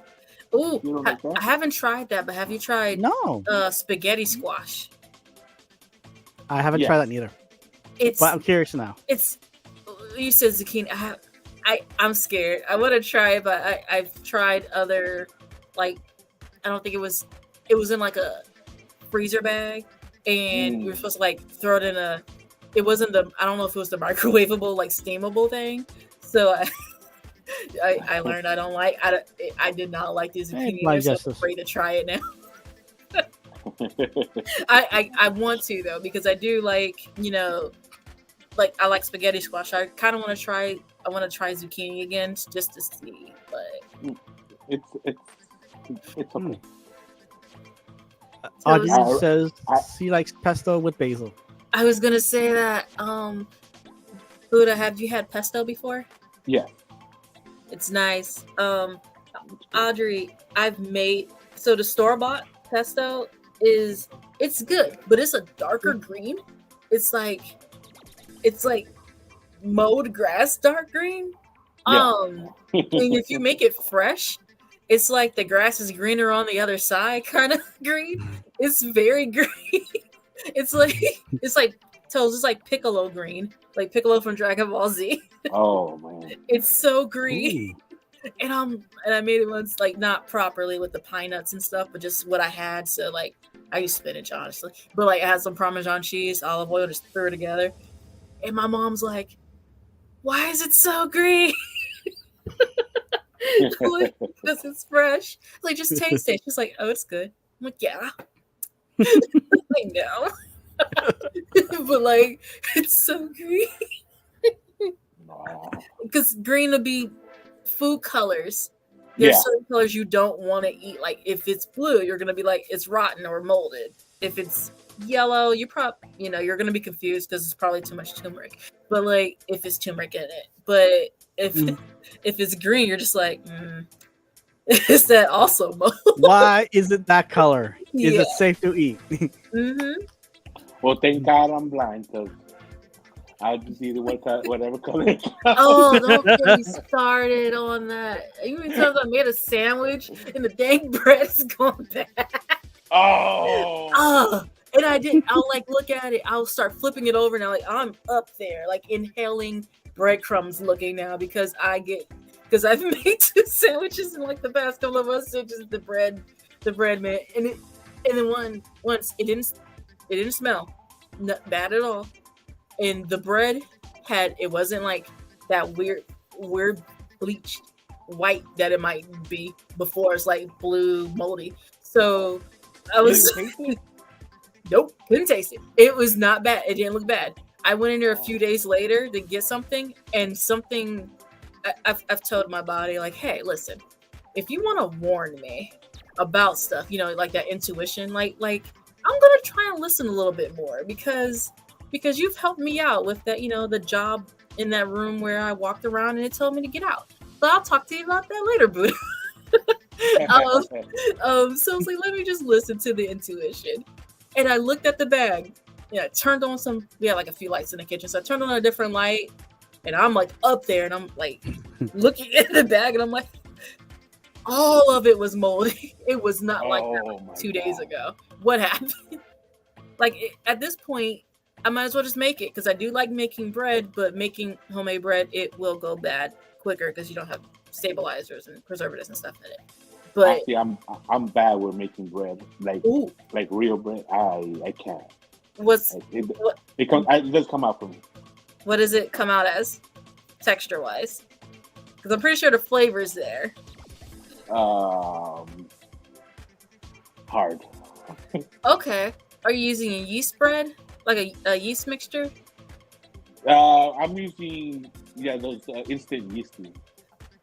S3: Ooh,
S2: You don't like that?
S3: I haven't tried that, but have you tried
S1: No,
S3: spaghetti squash?
S1: I haven't
S2: Yes.
S1: tried that neither,
S3: It's
S1: but I'm curious now.
S3: it's you said zucchini. I'm scared. I want to try it, but I've tried other, like, I don't think it was in like a freezer bag, and you were supposed to like throw it in a. It wasn't I don't know if it was the microwavable, like steamable thing. So I learned I did not like the
S1: Hey,
S3: zucchini
S1: blind
S3: either, so I'm
S1: justice.
S3: afraid to try it now. I want to though, because I do like, like I like spaghetti squash. I kind of want to try. I want to try zucchini again just to see. But
S2: it's
S1: Hmm.
S2: okay.
S3: so
S1: Audrey
S2: I-
S1: says
S2: I-
S1: she likes pesto with basil.
S3: I was gonna say that. Buddha, have you had pesto before?
S2: Yeah.
S3: It's nice. Audrey, I've made so the store-bought pesto it's good, but it's a darker green. It's like mowed grass dark green.
S2: Yeah.
S3: And if you make it fresh, it's like the grass is greener on the other side, kind of green. It's very green. It's like tells it's like Piccolo green, like Piccolo from Dragon Ball Z.
S2: Oh man.
S3: It's so green.
S1: Ooh.
S3: And I made it once, like not properly with the pine nuts and stuff, but just what I had. So like I used spinach honestly, but like I had some Parmesan cheese, olive oil, just threw it together. And my mom's like, "Why is it so green?" Like, because it's fresh. Like just taste it. She's like, "Oh, it's good." I'm like, "Yeah, I know," but like it's so green
S2: No.
S3: because green would be food colors. There's
S2: Yeah.
S3: certain colors you don't want to eat. Like if it's blue, you're gonna be like it's rotten or molded. If it's yellow, you're gonna be confused because it's probably too much turmeric. But like if it's turmeric in it, but if
S1: Mm.
S3: if it's green, you're just like, is that also mold?
S1: Why is it that color? Is
S3: Yeah.
S1: it safe to eat?
S3: Mm-hmm.
S2: Well, thank God I'm blind because I'll just eat it whatever color. It
S3: Oh, don't
S2: comes.
S3: get me started on that. Even times I made a sandwich and the dang bread's going bad.
S2: Oh,
S3: And I'll like look at it, I'll start flipping it over and I'm up there, like inhaling breadcrumbs looking now because I've made 2 sandwiches in like the past couple of months, so just the bread man. And then once it didn't smell not bad at all. And the bread it wasn't like that weird bleached white that it might be before it's like blue moldy. So I was nope, couldn't taste it. It was not bad. It didn't look bad. I went in there a few days later to get something, and I've told my body like, hey, listen, if you want to warn me about stuff, like that intuition, like I'm gonna try and listen a little bit more because you've helped me out with that, the job in that room where I walked around and it told me to get out. But I'll talk to you about that later, Buddha. So I was like, let me just listen to the intuition. And I looked at the bag. Yeah, I turned on we had like a few lights in the kitchen. So I turned on a different light and I'm like up there and I'm like looking at the bag and I'm like, all of it was moldy. It was not like that like 2 days ago. What happened? At this point, I might as well just make it because I do like making bread, but making homemade bread, it will go bad quicker because you don't have stabilizers and preservatives and stuff in it. But
S2: actually, I'm bad with making bread, like real bread. I can't. It does come out for me.
S3: What does it come out as, texture wise? Because I'm pretty sure the flavor's there.
S2: Hard.
S3: Okay. Are you using a yeast bread, like a yeast mixture?
S2: I'm using those instant yeasty.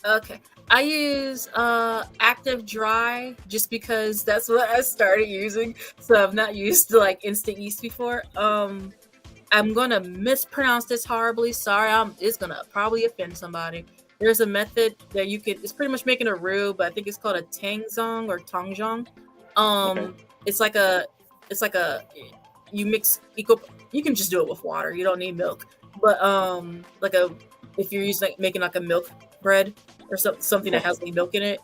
S3: Okay. I use active dry just because that's what I started using. So I've not used like instant yeast before. I'm gonna mispronounce this horribly. Sorry, it's gonna probably offend somebody. There's a method that it's pretty much making a roux, but I think it's called a tangzong or tongzhong.
S2: Okay.
S3: It's like you mix you can just do it with water. You don't need milk. But if you're making like a milk bread or something that has any milk in it,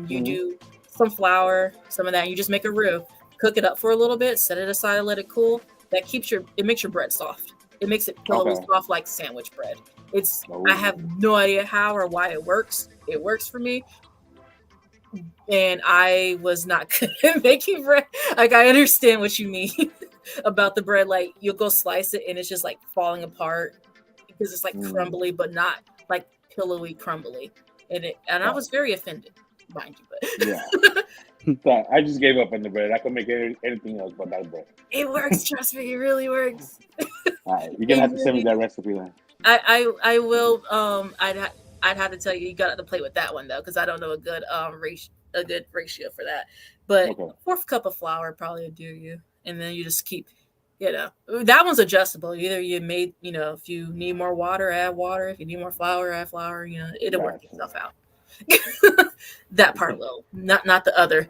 S3: you do some flour, some of that. You just make a roux, cook it up for a little bit, set it aside and let it cool. It makes your bread soft. It makes it pillowy soft like sandwich bread. I have no idea how or why it works. It works for me. And I was not good at making bread. Like, I understand what you mean about the bread. Like, you'll go slice it and it's just like falling apart because it's like crumbly, but not like pillowy crumbly. And I was very offended, mind you. But
S2: yeah, I just gave up on the bread. I can make anything else but that bread.
S3: It works. Trust me, it really works.
S2: All right, you're gonna have to send me that recipe then.
S3: I will. I'd have to tell you got to play with that one though, because I don't know a good ratio for that. But a fourth cup of flour probably would do you, and then you just keep, that one's adjustable. Either if you need more water, add water. If you need more flour, add flour. It'll work itself out. That part will, not the other.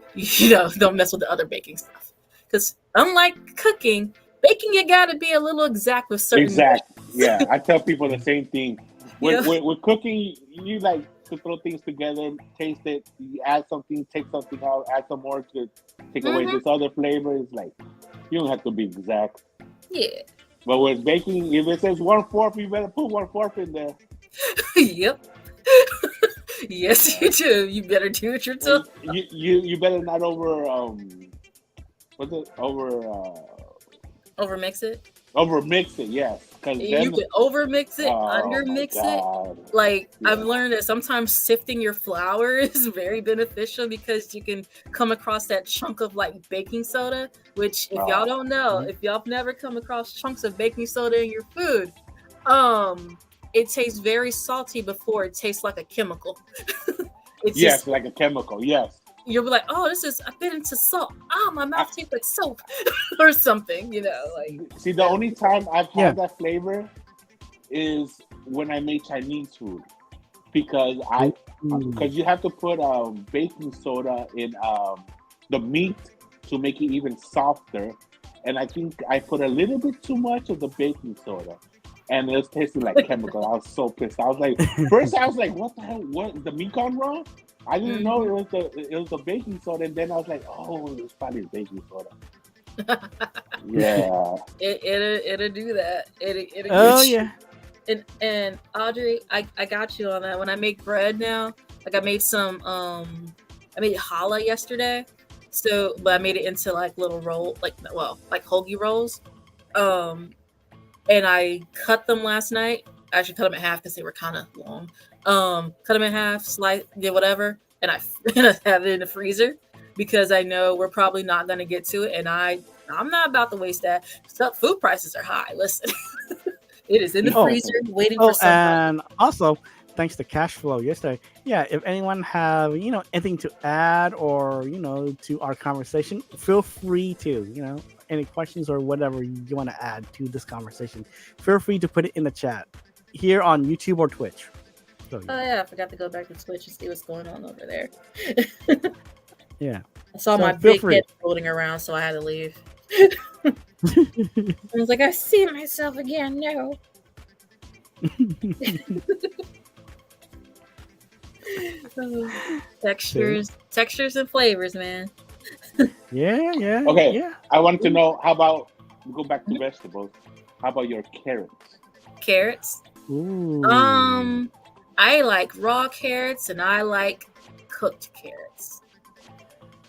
S3: Don't mess with the other baking stuff, because unlike cooking, baking you got to be a little exact with certain.
S2: Exact. Yeah, I tell people the same thing. With cooking, you like to throw things together, taste it, you add something, take something out, add some more to take away this other flavor. It's like, you don't have to be exact.
S3: Yeah.
S2: But with baking, if it says 1/4, you better put 1/4 in there.
S3: Yep. Yes, you do. You better do it yourself.
S2: You better not
S3: overmix it.
S2: Overmix it, yes.
S3: You can overmix it, undermix it. Like, I've learned that sometimes sifting your flour is very beneficial because you can come across that chunk of like baking soda, which if y'all don't know, if y'all have never come across chunks of baking soda in your food, it tastes very salty before it tastes like a chemical.
S2: Yes, like a chemical, yes.
S3: You'll be like, oh, I bit into salt. Oh, my mouth tastes like soap or something, like.
S2: See, the only time I've had that flavor is when I make Chinese food. Because you have to put baking soda in the meat to make it even softer. And I think I put a little bit too much of the baking soda. and it was tasting like chemical. I was so pissed. I was like, first I was like, what the hell? What the meat gone wrong? I didn't know it was the baking soda, and then I was like, oh, it was probably baking soda. Yeah.
S3: It'll do that. It'll
S1: Oh
S3: get you.
S1: yeah.
S3: And Audrey, I got you on that. When I make bread now, like I made some I made challah yesterday. So but I made it into like little roll like hoagie rolls. And I cut them last night. I actually cut them in half because they were kind of long. Cut them in half, slice, did whatever, and I have it in the freezer because I know we're probably not going to get to it, and I'm not about to waste that. Stuff, food prices are high. Listen, it is in the freezer waiting for somebody.
S1: And also, thanks to cash flow yesterday. Yeah, if anyone have anything to add or to our conversation, feel free to any questions or whatever you want to add to this conversation. Feel free to put it in the chat here on YouTube or Twitch. So,
S3: Oh yeah, I forgot to go back to Twitch and see what's going on over there.
S1: yeah.
S3: I saw
S1: So
S3: my
S1: feel
S3: big
S1: free.
S3: head floating around, so I had to leave. I was like, I see myself again. No. Textures and flavors, man.
S1: Yeah.
S2: Okay.
S1: Yeah.
S2: I wanted to know, how about we go back to vegetables? How about your carrots?
S3: Carrots.
S1: Ooh.
S3: I like raw carrots and I like cooked carrots.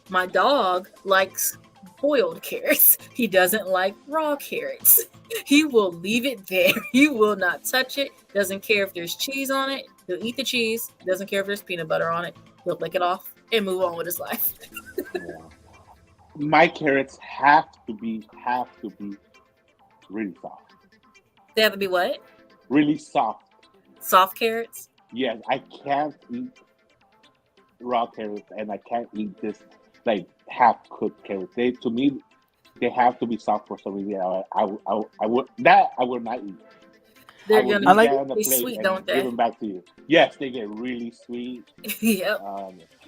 S3: My dog likes boiled carrots. He doesn't like raw carrots. He will leave it there. He will not touch it. Doesn't care if there's cheese on it. He'll eat the cheese. Doesn't care if there's peanut butter on it. He'll lick it off and move on with his life.
S2: Yeah. My carrots have to be really soft.
S3: They have to be what?
S2: Really soft.
S3: Soft carrots?
S2: Yes, I can't eat raw carrots, and I can't eat this like half cooked carrots. To me, they have to be soft for some reason. I would not eat.
S3: They're
S1: gonna
S3: be sweet, don't they?
S2: Give them back to you. Yes, they get really sweet.
S3: Yep.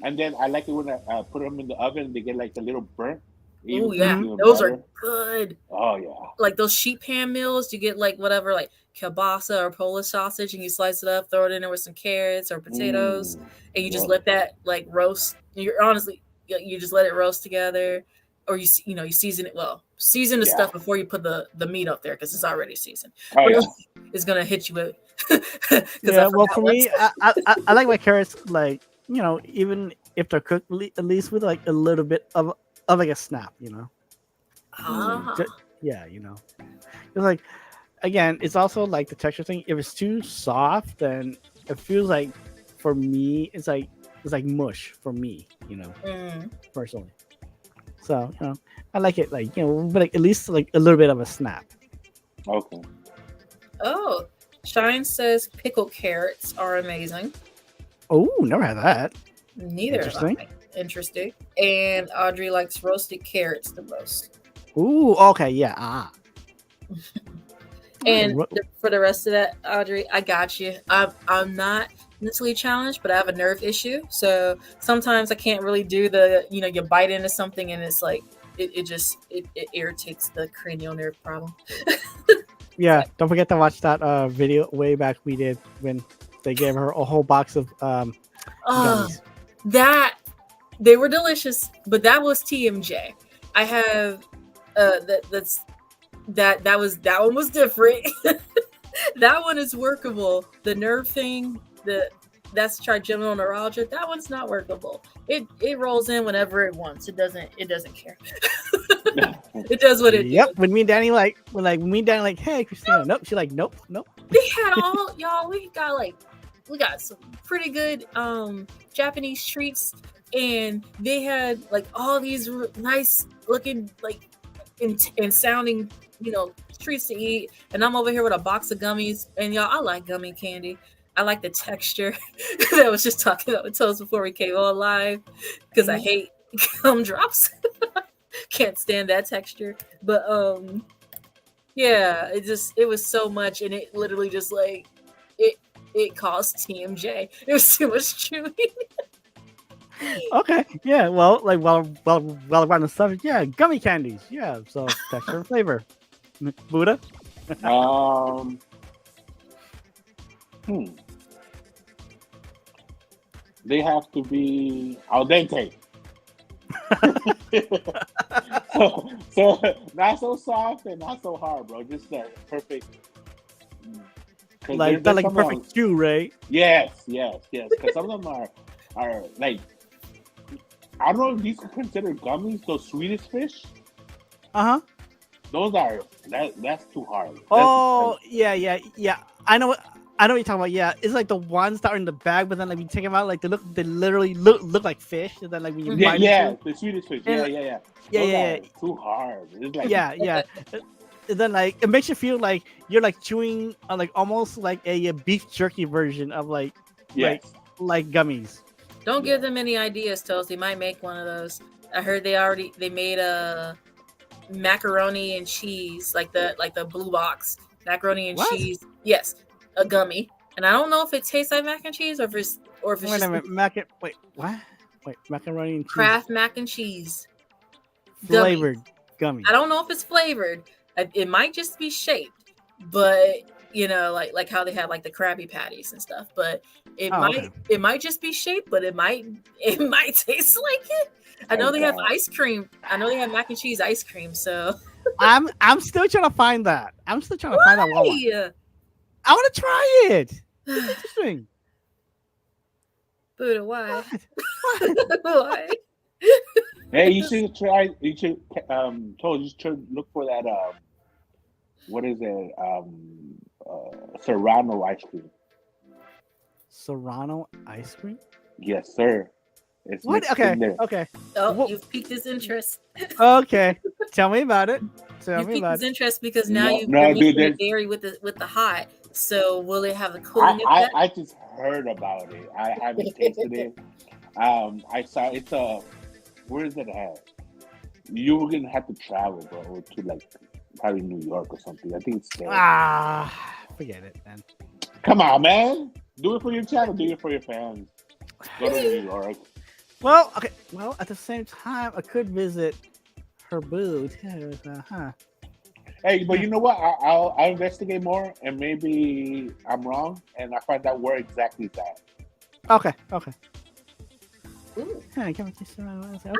S2: And then I like it when I put them in the oven. They get like a little burnt.
S3: Oh yeah, those are good.
S2: Oh yeah.
S3: Like those sheet pan meals, you get like whatever, like kielbasa or Polish sausage, and you slice it up, throw it in there with some carrots or potatoes, and you just let that like roast. You just let it roast together, or you season it. Well, season the stuff before you put the meat up there because it's already seasoned.
S2: Oh yeah.
S3: It's gonna hit you with.
S1: Yeah, well, for me, I like my carrots like even if they're cooked at least with like a little bit of like a snap, yeah, it's like, again, it's also like the texture thing. If it's too soft, then it feels like, for me, it's like mush for me, personally. So I like it like but like, at least like a little bit of a snap.
S2: Okay.
S3: Oh, Shine says pickled carrots are amazing.
S1: Oh, never had that.
S3: Neither have I. Interesting. And Audrey likes roasted carrots the most.
S1: Ooh, okay, yeah.
S3: And for the rest of that, Audrey, I got you. I'm not mentally challenged, but I have a nerve issue. So sometimes I can't really do the, you bite into something and it's like, it irritates the cranial nerve problem.
S1: Yeah, don't forget to watch that video way back we did when they gave her a whole box of gummies.
S3: They were delicious, but that was TMJ. I have that one was different. That one is workable. The nerve thing, that's trigeminal neuralgia. That one's not workable. It rolls in whenever it wants. It doesn't care. It does what it does.
S1: Yep. When me and Danny like, hey Christina, nope. She's like, nope.
S3: They had all y'all. We got some pretty good Japanese treats, and they had like all these nice looking like and sounding treats to eat, and I'm over here with a box of gummies. And y'all, I like gummy candy. I like the texture. That I was just talking about with Toast before we came on live, because I hate gumdrops. Can't stand that texture. But yeah, it was so much, and it literally just like it caused TMJ. It was too much chewing.
S1: Okay, yeah. Well, like while we're on the subject, yeah, gummy candies, yeah. So texture and flavor. Buddha.
S2: Hmm. They have to be al dente. so not so soft and not so hard, bro. Just that perfect.
S1: Like that, like a perfect chew, right?
S2: Yes. Because some of them are like, I don't know if these are considered gummies. Those Swedish fish.
S1: Uh huh.
S2: Those are that's too hard.
S1: Oh yeah. I know. I know what you're talking about. Yeah, it's like the ones that are in the bag, but then like you take them out, like they literally look like fish. And then like when you bite into,
S2: the Swedish fish.
S1: and,
S2: Yeah.
S1: yeah,
S2: Those
S1: yeah,
S2: are too hard. It's like
S1: yeah. And then like it makes you feel like you're like chewing like almost like a beef jerky version of
S2: yes.
S1: like gummies.
S3: Don't give them any ideas, Toast. They might make one of those. I heard they made a macaroni and cheese, like the blue box macaroni and
S1: What?
S3: cheese. Yes, a gummy. And I don't know if it tastes like mac and cheese or if it's
S1: Wait
S3: just
S1: a minute, wait, what? Wait, macaroni and cheese
S3: Kraft mac and cheese
S1: flavored
S3: gummies.
S1: gummy.
S3: I don't know if it's flavored. It might just be shaped, but like how they have like the Krabby Patties and stuff. But it might just be shaped, but it might taste like it. I know they have ice cream. I know they have mac and cheese ice cream. So
S1: I'm still trying to find that. I'm still trying to find that one.
S3: Yeah.
S1: I want to try it. It's interesting.
S3: Buddha, why?
S1: What?
S3: Why?
S2: Hey, you should try. You should look for that. What is it? Serrano ice cream.
S1: Serrano ice cream?
S2: Yes, sir. It's
S1: what? Okay.
S3: Oh, you've piqued his interest.
S1: Okay. Tell me about it.
S3: You piqued his interest because now you're
S2: dude,
S3: the dairy with the hot. So will it have a cooling effect?
S2: I just heard about it. I haven't tasted it. I saw it's where is it at? You were gonna have to travel, bro, to like probably New York or something. I think it's there.
S1: Forget it, man.
S2: Come on, man. Do it for your channel. Do it for your fans. Go to New York.
S1: Well, okay. Well, at the same time, I could visit her booth.
S2: Hey, but you know what? I'll investigate more, and maybe I'm wrong, and I find out where exactly it's at.
S1: Okay.
S3: Ooh.
S1: Okay.
S3: I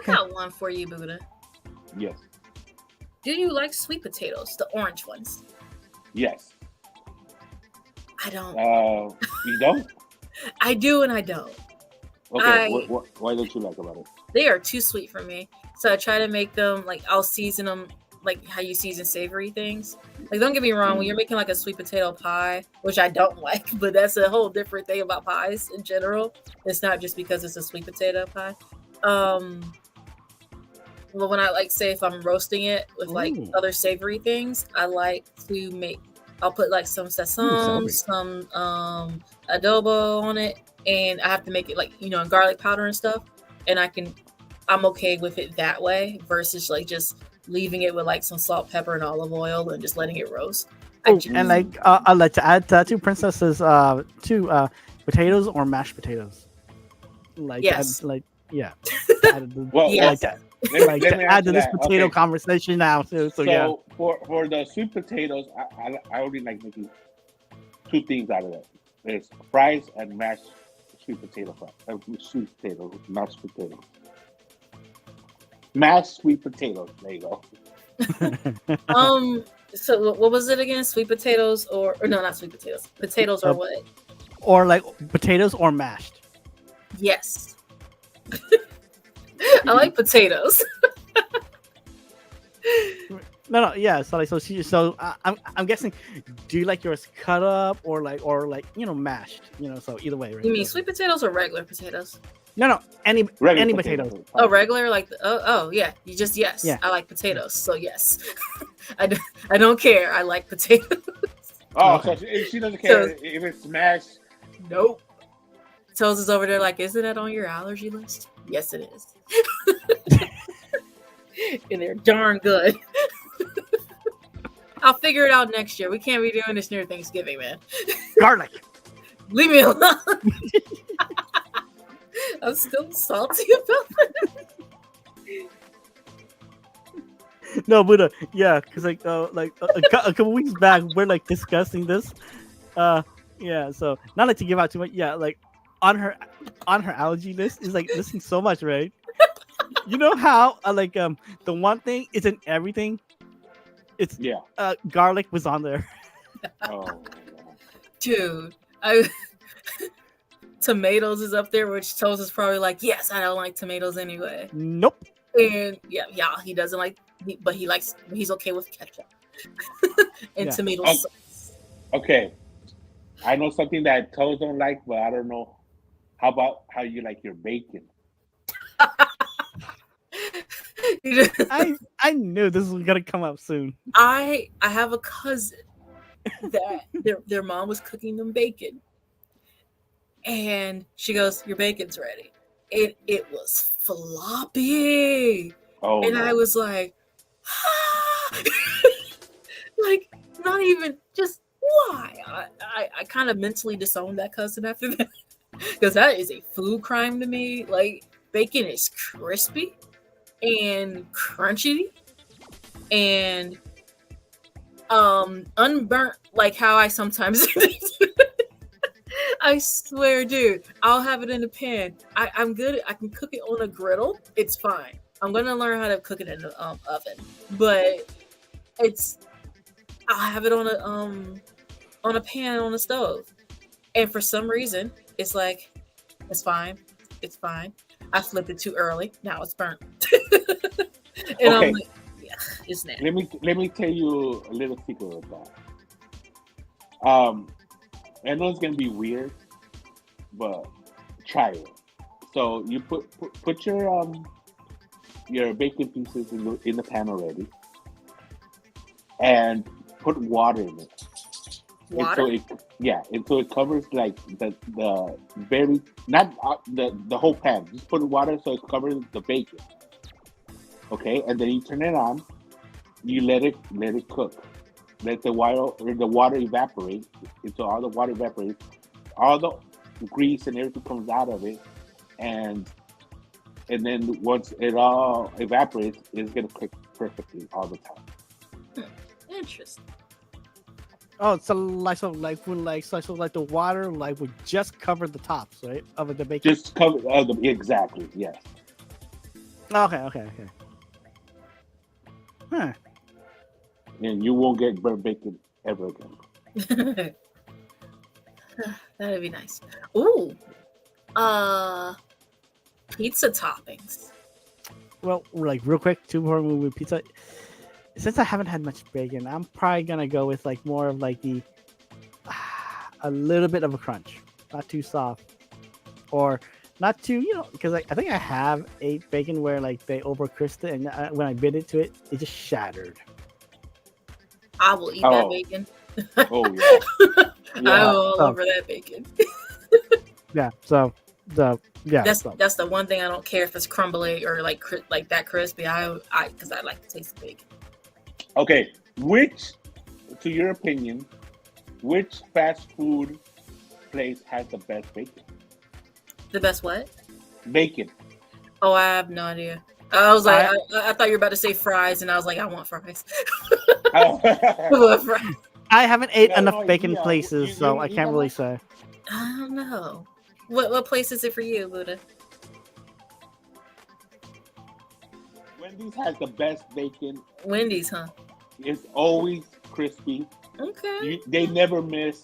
S3: got one for you, Buddha.
S2: Yes.
S3: Do you like sweet potatoes, the orange ones?
S2: Yes.
S3: I don't.
S2: You don't?
S3: I do and I don't.
S2: Okay. Why don't you like about it?
S3: They are too sweet for me. So I try to make them like I'll season them like how you season savory things. Like don't get me wrong, when you're making like a sweet potato pie, which I don't like, but that's a whole different thing about pies in general. It's not just because it's a sweet potato pie. Well, when I like say if I'm roasting it with like other savory things, I like to I'll put like some sesame, some adobo on it, and I have to make it like in garlic powder and stuff. And I'm okay with it that way versus like just leaving it with like some salt, pepper, and olive oil and just letting it roast.
S1: And like I'd like to add that to Princess's potatoes or mashed potatoes. Like
S3: yes,
S1: yeah.
S2: Well,
S3: yes.
S1: Like to add to this potato conversation now too. So yeah.
S2: For the sweet potatoes, I only like making two things out of it. There's fries and mashed sweet potato fries. Sweet potatoes, mashed potatoes. Mashed sweet potatoes. There you go.
S3: So what was it again? Sweet potatoes or no, not sweet potatoes. Potatoes or what?
S1: Or like potatoes or mashed.
S3: Yes. I like potatoes.
S1: No, yeah. So I'm guessing. Do you like yours cut up or mashed? So either way. Right?
S3: You mean sweet potatoes or regular potatoes?
S1: No, any potatoes.
S3: Oh, regular, like yeah. You just yes.
S1: Yeah.
S3: I like potatoes, so yes. I don't care. I like potatoes.
S2: Oh, okay. So she doesn't care if it's mashed.
S3: Nope. Toes is over there like, isn't that on your allergy list? Yes, it is. And they're darn good. I'll figure it out next year. We can't be doing this near Thanksgiving, man.
S1: Garlic.
S3: Leave me alone. I'm still salty about that.
S1: No, but yeah, because a couple weeks back we're like discussing this. Yeah, so not like to give out too much. Yeah, like on her allergy list is like listing so much, right? You know how the one thing isn't everything. It's
S2: Yeah.
S1: garlic was on there.
S2: Oh.
S3: Dude, I tomatoes is up there, which Toast is probably like, yes, I don't like tomatoes anyway.
S1: Nope.
S3: And yeah, he doesn't like, but he's okay with ketchup and
S1: Yeah.
S3: tomato
S2: Oh,
S3: sauce.
S2: okay. I know something that toes don't like, but I don't know. How about how you like your bacon?
S1: I knew this was gonna come up soon.
S3: I have a cousin that their mom was cooking them bacon, and she goes, "Your bacon's ready." It was floppy,
S2: Oh
S3: and I
S2: no.
S3: was like, like not even just why. I kind of mentally disowned that cousin after that because that is a food crime to me. Like bacon is crispy and crunchy and unburnt, like how I sometimes I swear, dude, I'll have it in a pan. I'm good. I can cook it on a griddle. It's fine. I'm gonna learn how to cook it in the oven, but it's I'll have it on a pan on a stove. And for some reason, it's like it's fine. It's fine. I flipped it too early. Now it's burnt. And I'm
S2: Okay.
S3: like, yeah, it's nasty.
S2: Let me tell you a little secret of that. I know it's gonna be weird, but try it. So you put your bacon pieces in the pan already, and put water in it
S3: Water?
S2: until it covers like the very not the whole pan. Just put water so it covers the bacon. Okay, and then you turn it on. You let it cook. Let the water evaporate until all the water evaporates. All the grease and everything comes out of it, and then once it all evaporates, it's gonna cook perfectly all the time.
S3: Interesting.
S1: Oh, so like the water like would just cover the tops, right, of the bacon.
S2: Just cover exactly, yes.
S1: Okay. Huh.
S2: And you won't get burnt bacon ever again.
S3: That'd be nice. Ooh, uh, pizza toppings.
S1: Well, like real quick, two more movie with pizza. Since I haven't had much bacon, I'm probably gonna go with like more of like the a little bit of a crunch, not too soft, or not too because I think I have ate bacon where like they over crisped it, and when I bit into it, it just shattered.
S3: I will eat that
S2: Oh,
S3: bacon.
S2: oh yeah,
S3: I
S2: yeah.
S3: will all
S1: So
S3: over that bacon.
S1: yeah, so so
S3: That's the one thing I don't care if it's crumbly or like that crispy. I because I like to taste the bacon.
S2: Okay, which, to your opinion, which fast food place has the best bacon?
S3: The best what?
S2: Bacon.
S3: Oh, I have no idea. I was like,
S1: I
S3: I thought you were about to say fries, and I was like, I want fries.
S2: Oh.
S3: I want fries.
S1: I haven't ate
S2: No,
S1: enough
S2: no,
S1: bacon
S2: yeah.
S1: places, so I
S2: You
S1: can't
S2: know
S1: really
S2: what?
S1: say.
S3: I don't know. What place is it for you, Buddha?
S2: Wendy's has the best bacon.
S3: Wendy's, huh?
S2: It's always crispy.
S3: Okay.
S2: They never miss,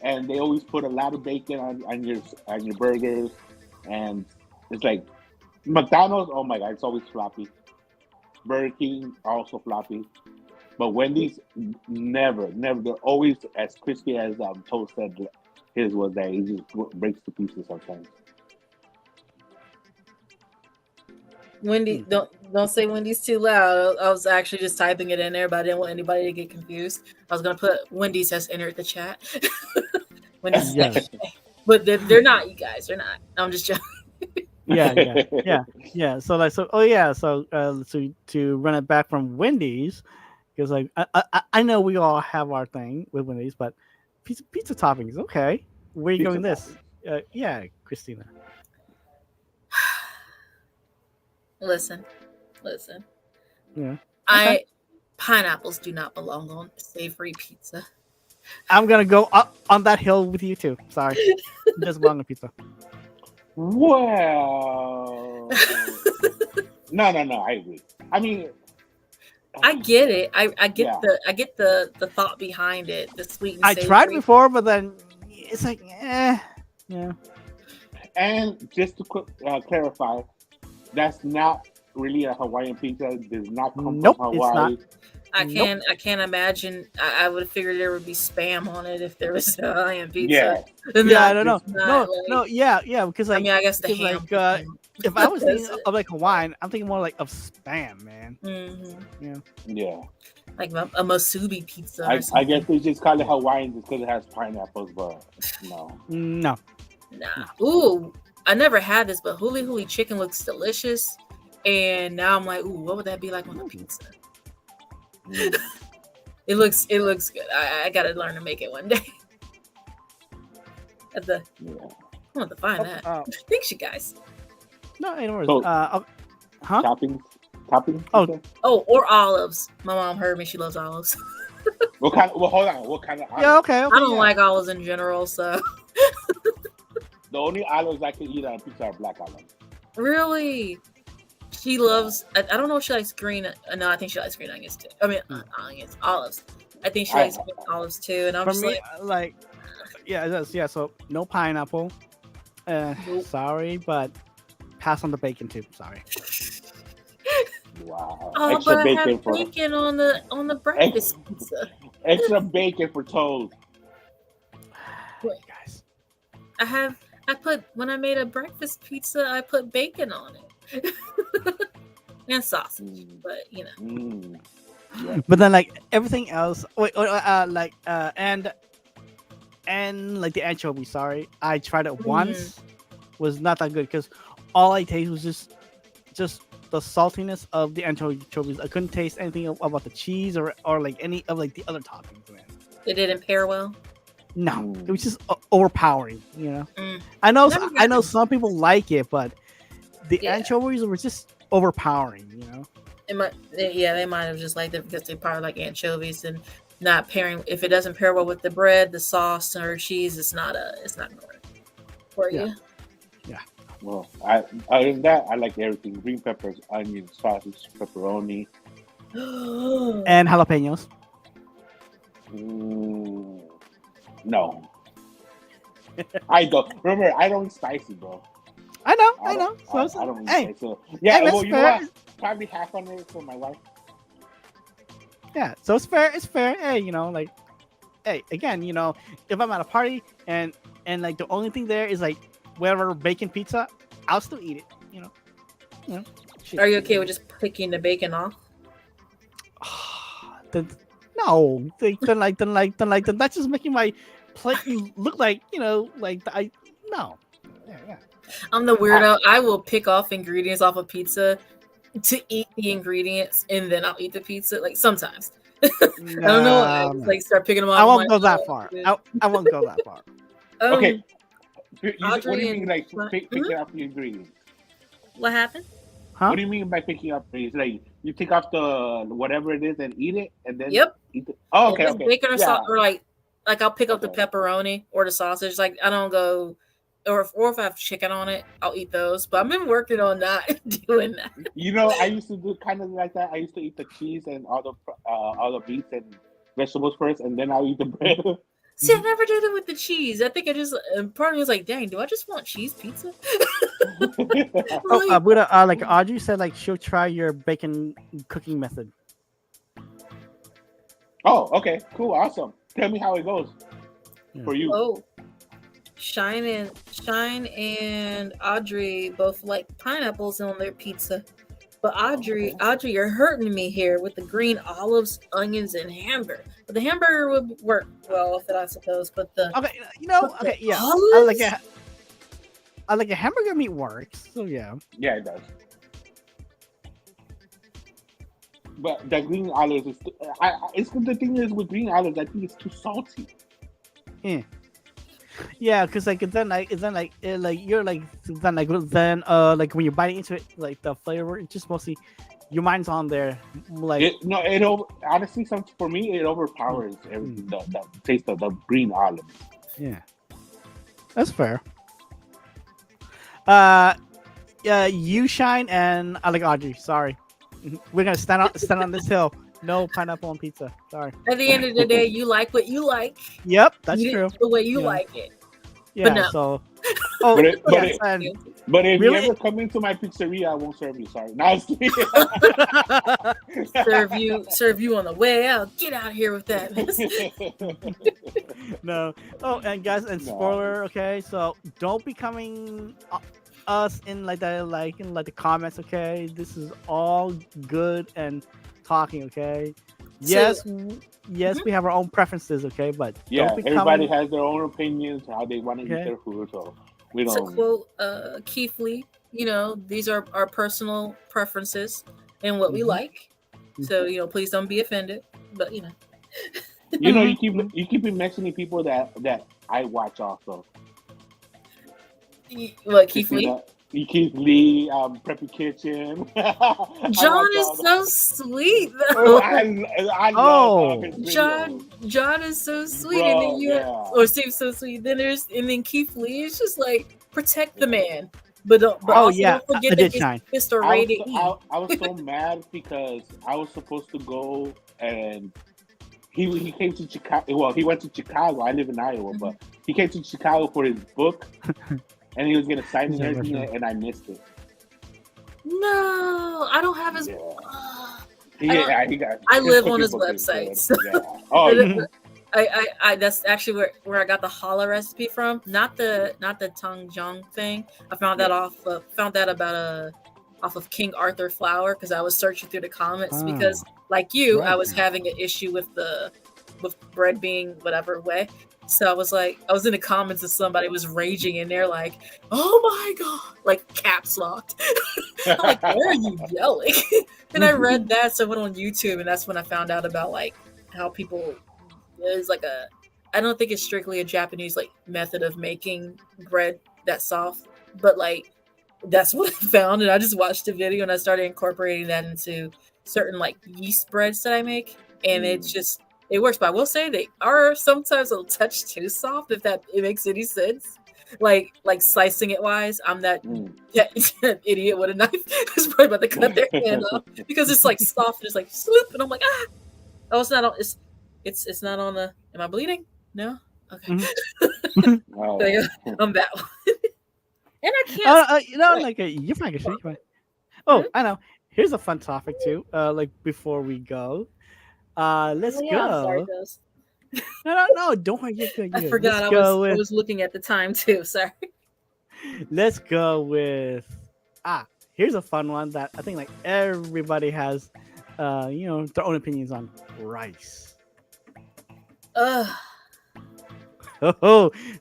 S2: and they always put a lot of bacon on your burgers, and it's like McDonald's. Oh my god, it's always floppy. Burger King also floppy, but Wendy's never. They're always as crispy as Toast said. His was that it just breaks to pieces sometimes.
S3: Wendy,
S1: Hmm.
S3: don't say Wendy's too loud. I was actually just typing it in there, but I didn't want anybody to get confused. I was gonna put Wendy's has entered the chat. Wendy's is
S1: Yes.
S3: actually, but they're not. You guys, they're not. I'm just joking.
S1: Yeah. So like so oh yeah, so to run it back from Wendy's, because like I know we all have our thing with Wendy's, but pizza toppings, okay. Where you
S2: Pizza
S1: going this?
S2: toppings.
S1: Yeah, Christina.
S3: Listen, listen.
S1: Yeah. Okay.
S3: I pineapples do not belong on savory pizza.
S1: I'm gonna go up on that hill with you too. Sorry, it doesn't belong on pizza.
S2: Well, no. I agree. I mean,
S3: I get it. I get
S2: yeah.
S3: the thought behind it, the sweet and
S1: I tried
S3: savory.
S1: before, but then it's like, yeah.
S2: And just to clarify, that's not really a Hawaiian pizza. It does not come
S1: Nope,
S2: from
S1: it's not.
S2: Hawaii.
S3: I
S1: Nope.
S3: can't imagine. I would have figured there would be spam on it if there was a Hawaiian pizza.
S2: Yeah.
S3: And
S1: Yeah, I
S3: not-
S1: don't know.
S3: it's not,
S1: No,
S3: like-
S1: yeah, because
S3: I
S1: like,
S3: mean, I guess the
S1: because
S3: ham.
S1: like, if I was thinking
S3: That's
S1: of like Hawaiian, I'm thinking more like of spam, man.
S3: Mhm.
S2: Yeah.
S3: Like a masubi pizza. Or
S2: I
S3: something.
S2: guess they just call it Hawaiian just because it has pineapples, but no.
S1: No,
S3: Nah. Ooh, I never had this, but huli huli chicken looks delicious. And now I'm like, ooh, what would that be like on a pizza?
S2: Mm.
S3: It looks good. I gotta learn to make it one day.
S2: Yeah.
S3: I want to find that. Thanks, you guys.
S1: no, ain't no worries.
S2: So-
S1: Huh?
S2: Toppings?
S1: Oh.
S2: pizza?
S3: Oh, or olives. My mom heard me. She loves olives.
S2: What kind? Well, hold on. What kind of olives?
S1: Yeah, okay.
S3: I don't
S1: yeah.
S3: like olives in general, so
S2: The only olives I can eat on a pizza are black olives.
S3: really, she loves. I don't know if she likes green. No, I think she likes green onions too. I mean, onions, olives. I think she likes green olives too. And I'm
S1: For
S3: just
S1: me,
S3: like,
S1: yeah, it does. Yeah, so no pineapple.
S3: Nope.
S1: Sorry, but pass on the bacon too. Sorry.
S2: Wow.
S3: oh,
S2: Extra
S3: but I
S2: bacon
S3: have
S2: for
S3: bacon on the breakfast pizza.
S2: extra bacon for toast.
S1: Guys.
S3: I put when I made a breakfast pizza, I put bacon on it and sausage.
S2: Mm.
S3: But you know,
S2: Mm.
S1: But then like everything else, and like the anchovy. Sorry, I tried it once, was not that good because all I tasted was just the saltiness of the anchovies. I couldn't taste anything about the cheese or like any of like the other toppings, man.
S3: it didn't pair well.
S1: No, it was just overpowering. You know,
S3: Mm.
S1: I know
S3: Never
S1: I know
S3: got
S1: some people like it, but the
S3: Yeah.
S1: anchovies were just overpowering. You know.
S3: They might have just liked it because they probably like anchovies and not pairing. If it doesn't pair well with the bread, the sauce, or cheese, it's not gonna work for
S1: Yeah.
S2: Well, other than that, I like everything: green peppers, onions, sausage, pepperoni.
S3: you.
S1: And jalapenos.
S2: No, I don't. Remember, I don't eat spicy, bro.
S1: I know.
S2: I don't eat
S1: hey,
S2: spicy. So, yeah,
S1: hey, that's
S2: well, you know
S1: fair.
S2: what? Probably half on it for my wife.
S1: Yeah, so it's fair. It's fair. Hey, like, hey, again, if I'm at a party and like the only thing there is like whatever bacon pizza, I'll still eat it. Shit.
S3: Are you okay with just picking the bacon off?
S1: Then, no, then that's just making my plate look like like no. Yeah.
S3: I'm the weirdo. I will pick off ingredients off a pizza to eat the ingredients, and then I'll eat the pizza. Like sometimes, I don't know. I just, like start picking them off.
S1: I
S3: I'm
S1: won't
S3: like,
S1: go that
S3: oh,
S1: far.
S3: dude.
S1: I won't go that far.
S2: Okay. What do
S3: Audrey
S2: you mean,
S3: and-
S2: like
S3: what?
S2: picking up the ingredients?
S3: What happened?
S1: Huh?
S2: What do you mean by picking up the ingredients? Like you take off the whatever it is and eat it, and then
S3: Yep.
S2: eat it. Oh, okay,
S3: If it's
S2: okay.
S3: bacon or
S2: Yeah.
S3: sauce, or like I'll pick up the
S2: Okay.
S3: pepperoni or the sausage. Like I don't go, or if I have chicken on it, I'll eat those. But I've been working on not doing that.
S2: You know, I used to do kind of like that. I used to eat the cheese and all the meats and vegetables first, and then I'll eat the bread.
S3: See, I never did it with the cheese. I think I just part of me was like, dang, do I just want cheese pizza?
S1: Oh, but like Audrey said, like she'll try your bacon cooking method.
S2: Oh, okay, cool, awesome. Tell me how it goes for you.
S3: Oh, Shine and Audrey both like pineapples on their pizza. But Audrey, you're hurting me here with the green olives, onions, and hamburger. But the hamburger would work well with it, I suppose. But the
S1: Okay,
S3: but the
S1: okay, yeah.
S3: olives?
S1: I like a hamburger meat works. So yeah.
S2: Yeah, it does. But the green olives is. It's the thing is with green olives, I think it's too salty.
S1: Yeah, because like like you're like then like when you're biting into it, like the flavor it's just mostly your mind's on there. Like
S2: honestly, for me, it overpowers everything. The taste of the green olive.
S1: yeah, that's fair. You shine and I like Audrey. Sorry, we're gonna stand on this hill. No pineapple on pizza. Sorry.
S3: At the end of the day, you like what you like.
S1: Yep, that's
S3: Eat it
S1: true.
S3: the way you
S1: Yeah.
S3: like it.
S1: Yeah.
S3: no.
S1: So.
S2: But if
S1: Really?
S2: you ever come into my pizzeria, I won't serve you. Sorry. No, I was kidding.
S3: serve you on the way out. Get out of here with that.
S1: No. Oh, and guys, and spoiler. Okay, so don't be coming us in like the comments. Okay, this is all good and talking. Okay. Yes. Yes, we have our own preferences. Okay, but
S2: yeah,
S1: don't be
S2: everybody
S1: coming...
S2: has their own opinions how they want to eat their food. So we don't.
S3: To quote Keith Lee, these are our personal preferences and what we like. So please don't be offended. But
S2: you keep mentioning people that I watch also.
S3: What, Keith Lee?
S2: Keith Lee, Preppy Kitchen.
S3: John is so sweet, though.
S2: I love his videos.
S3: John is so sweet,
S2: Bro,
S3: and then or seems so sweet. Then Keith Lee is just like protect the man, but don't forget that he's Mr. Rated E.
S2: I was so mad because I was supposed to go and he came to Chicago. Well, he went to Chicago. I live in Iowa, but he came to Chicago for his book. And he was going to sign and everything, and I missed it.
S3: No, I don't have his...
S2: I
S3: live on his website. So.
S2: Yeah. Oh,
S3: I that's actually where I got the challah recipe from. Not the Tangjong thing. I found that off of King Arthur flour because I was searching through the comments because, like you, I was having an issue with bread being whatever way. So I was in the comments and somebody was raging in there like, oh my God, like caps locked. I'm like, why are you yelling? And I read that, so I went on YouTube and that's when I found out about like how people, there's like I don't think it's strictly a Japanese like method of making bread that soft, but like that's what I found. And I just watched the video and I started incorporating that into certain like yeast breads that I make. And it works, but I will say they are sometimes a touch too soft, if it makes any sense. Like slicing it wise, I'm that idiot with a knife who's probably about to cut their hand off because it's like soft, just like swoop, and I'm like, oh, it's not on. It's not on the. Am I bleeding? No. Okay.
S2: Wow.
S3: I'm that one, and I can't.
S1: You're fine. You're fine. Oh, I know. Here's a fun topic too. Like before we go. Let's go.
S3: Sorry,
S1: No, don't worry. You're good.
S3: I forgot I was looking at the time too. Sorry.
S1: Let's go with here's a fun one that I think like everybody has their own opinions on rice. Oh,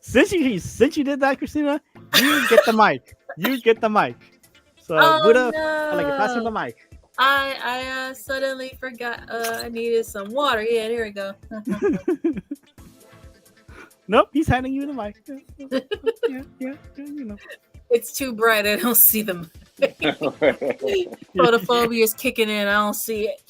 S1: since you did that, Christina, you get the mic. So Buddha, I'd like to pass you the mic.
S3: I suddenly forgot I needed some water. Yeah, there we go.
S1: Nope, he's handing you the mic. Yeah,
S3: It's too bright. I don't see them. Photophobia is kicking in. I don't see it.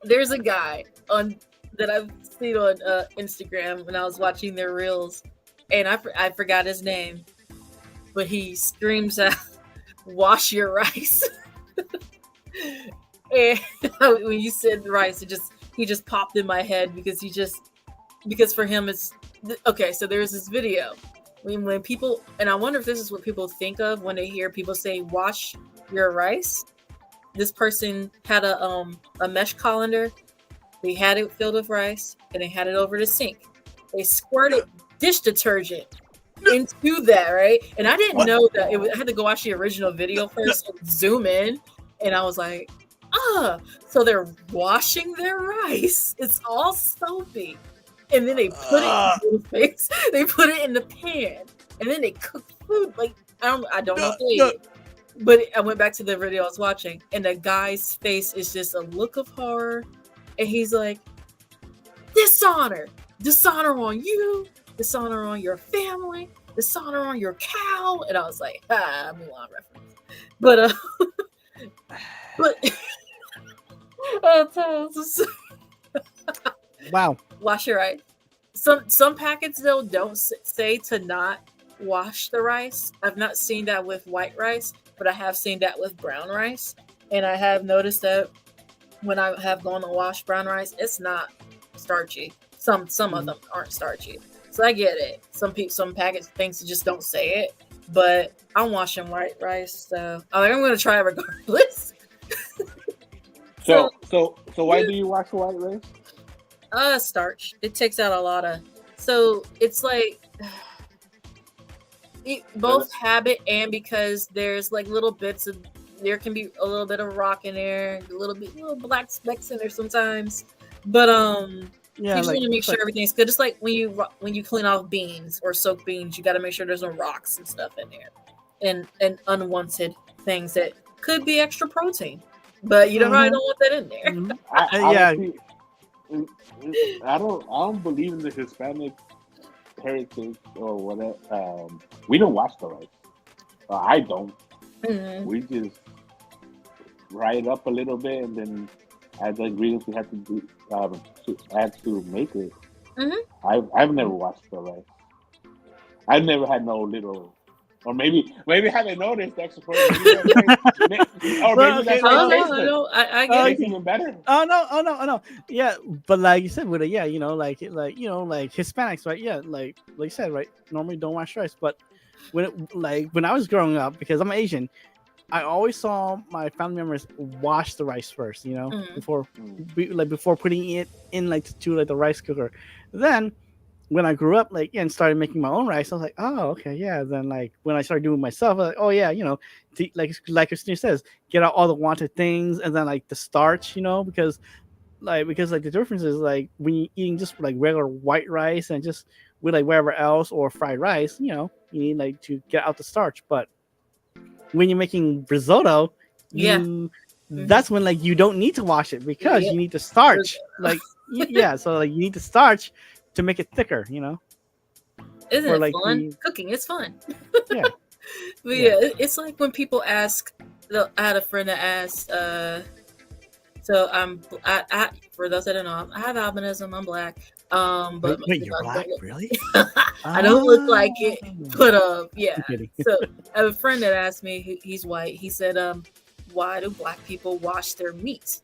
S3: There's a guy that I've seen on Instagram when I was watching their reels, and I forgot his name, but he screams out, wash your rice. And when you said rice, he just popped in my head because for him it's okay. So there's this video when people, and I wonder if this is what people think of when they hear people say wash your rice. This person had a mesh colander. They had it filled with rice and they had it over the sink. They squirted dish detergent into that, right? And I didn't know that I had to go watch the original video first and zoom in, and I was like, so they're washing their rice. It's all soapy, and then they put they put it in the pan, and then they cook food. Like I don't know if they ate. But I went back to the video I was watching, and the guy's face is just a look of horror, and he's like, dishonor on you. Dishonor on your family, dishonor on your cow. And I was like, Mulan reference. But but so
S1: Wow.
S3: wash your rice. Some packets though don't say to not wash the rice. I've not seen that with white rice, but I have seen that with brown rice, and I have noticed that when I have gone to wash brown rice, it's not starchy. Some of them aren't starchy, so I get it. Some packets things just don't say it, but I'm washing white rice, so I'm gonna try it regardless.
S2: So why do you wash white rice?
S3: Starch. It takes out a lot of. So it's like both habit and because there's like little bits of. There can be a little bit of rock in there, little black specks in there sometimes, but
S1: Yeah,
S3: you just
S1: like
S3: want to make
S1: it's
S3: sure
S1: like
S3: everything's good. Just like when you clean off beans or soak beans, you got to make sure there's no rocks and stuff in there, and unwanted things that could be extra protein, but you probably don't want that in there.
S1: mhm. Yeah.
S2: Honestly, I don't believe in the Hispanic heritage or whatever. We don't wash the rice. I don't.
S3: Mhm.
S2: We just fry it up a little bit and then add the ingredients we have to do to add to make it.
S3: Mhm.
S2: I've never watched the rice. I've never had no little, or maybe I haven't noticed extra for or
S1: Well,
S2: maybe
S1: okay,
S2: that's why
S3: Oh
S2: it
S1: no,
S3: no,
S2: tastes
S3: I
S2: good.
S3: know, I
S2: It
S3: get
S2: tastes
S3: it.
S2: even better.
S1: oh no. Yeah, but like you said, with it, yeah, like like Hispanics, right? Yeah, like you said, right? Normally don't wash rice, but when I was growing up, because I'm Asian, I always saw my family members wash the rice first,
S3: Mhm.
S1: before
S2: Mm.
S1: before putting it in like to like the rice cooker. Then when I grew up, like and started making my own rice, I was like, oh, okay, yeah. Then like when I started doing it myself, I was like, oh yeah, like Christina says, get out all the wanted things, and then like the starch, because the difference is like when you eating just like regular white rice and just with like whatever else or fried rice, you need like to get out the starch. But when you're making risotto,
S3: Yeah.
S1: you
S3: Mhm.
S1: that's when like you don't need to wash it because
S3: Yeah.
S1: you need the starch. Like yeah, so like you need the starch to make it thicker,
S3: Isn't
S1: for
S3: it
S1: like
S3: fun?
S1: the
S3: Cooking is fun.
S1: yeah,
S3: But
S1: yeah.
S3: yeah, it's like when people ask. I had a friend that asked. So I for those that don't know, I have albinism. I'm black. But
S1: Wait, you're black,
S3: don't look,
S1: really?
S3: I don't look
S1: Ah,
S3: like it. But yeah.
S1: I'm kidding.
S3: So I have a friend that asked me. He's white. He said, why do black people wash their meat?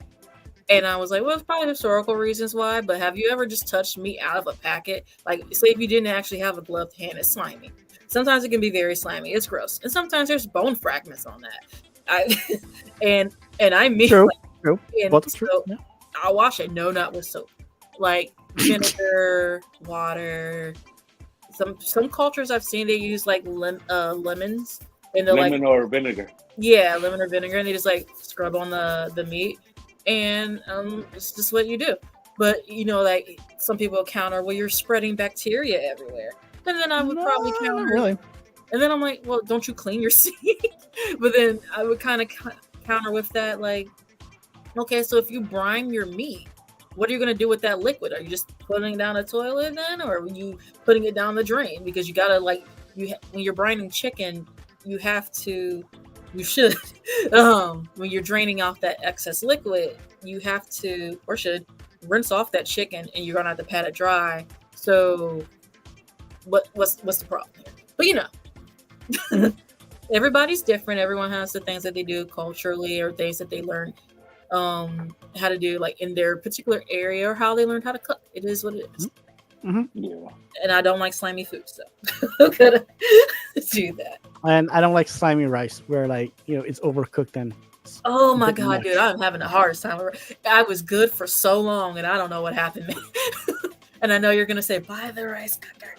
S3: And I was like, well, it's probably historical reasons why. But have you ever just touched meat out of a packet? Like, say if you didn't actually have a gloved hand, it's slimy. Sometimes it can be very slimy. It's gross, and sometimes there's bone fragments on that. I and I mean,
S1: True,
S3: like,
S1: true.
S3: and
S1: Both are true.
S3: so
S1: Yeah.
S3: I'll wash it. No, not with soap. Like vinegar, water. Some cultures I've seen they use like lemons, and they're like,
S2: Lemon or vinegar.
S3: yeah, lemon or vinegar, and they just like scrub on the meat, and it's just what you do. But like some people counter, well, you're spreading bacteria everywhere, and then I would
S1: No,
S3: probably
S1: not
S3: counter,
S1: really.
S3: and then I'm like, well, don't you clean your seat? But then I would kind of counter with that, like, okay, so if you brine your meat, what are you gonna do with that liquid? Are you just putting it down the toilet then, or are you putting it down the drain? Because you gotta like when you're brining chicken, you have to, you should, when you're draining off that excess liquid, you have to or should rinse off that chicken, and you're gonna have to pat it dry. So what's the problem here? But
S1: Mhm.
S3: everybody's different. Everyone has the things that they do culturally or things that they learn how to do like in their particular area or how they learned how to cook. It is what it is.
S1: Hmm.
S2: Yeah.
S3: And I don't like slimy food, so I'm gonna do that.
S1: And I don't like slimy rice where like it's overcooked and it's
S3: Oh
S1: a
S3: my
S1: bit
S3: god, dude,
S1: mush.
S3: I'm having the hardest time. I was good for so long and I don't know what happened. And I know you're gonna say buy the rice cooker.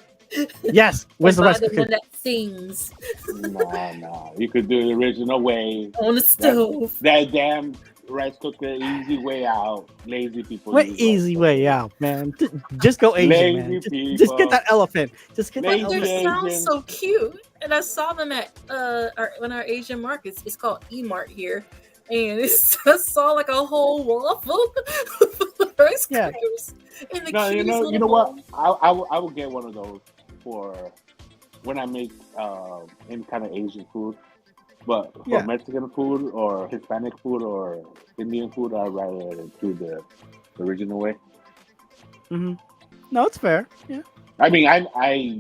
S1: Yes, where's
S3: And
S1: the
S3: buy
S1: rice
S3: the
S1: cooker?
S3: one that sings
S2: Nah. You could do the original way.
S3: on the stove.
S2: That damn rice cooker, easy way out. Lazy people
S1: What
S2: use
S1: easy
S2: rice
S1: way
S2: cookers.
S1: out, man? Just go Asian, man.
S2: Lazy
S1: Just get
S2: people.
S1: that elephant. Just get that
S2: Lazy
S3: But they
S1: elephant.
S3: sound
S2: Asians.
S3: so cute. And I saw them at one of our Asian markets. It's called E-Mart here. And I saw like a whole waffle of rice
S1: Yeah.
S3: cookers in the
S2: No, you
S3: cutest
S2: know
S3: little
S2: what?
S3: bowl.
S2: I will get one of those for when I make any kind of Asian food. But for
S1: Yeah.
S2: Mexican food or Hispanic food or Indian food, I'd rather do the original way.
S1: Hmm. No, it's fair. Yeah.
S2: I mean, I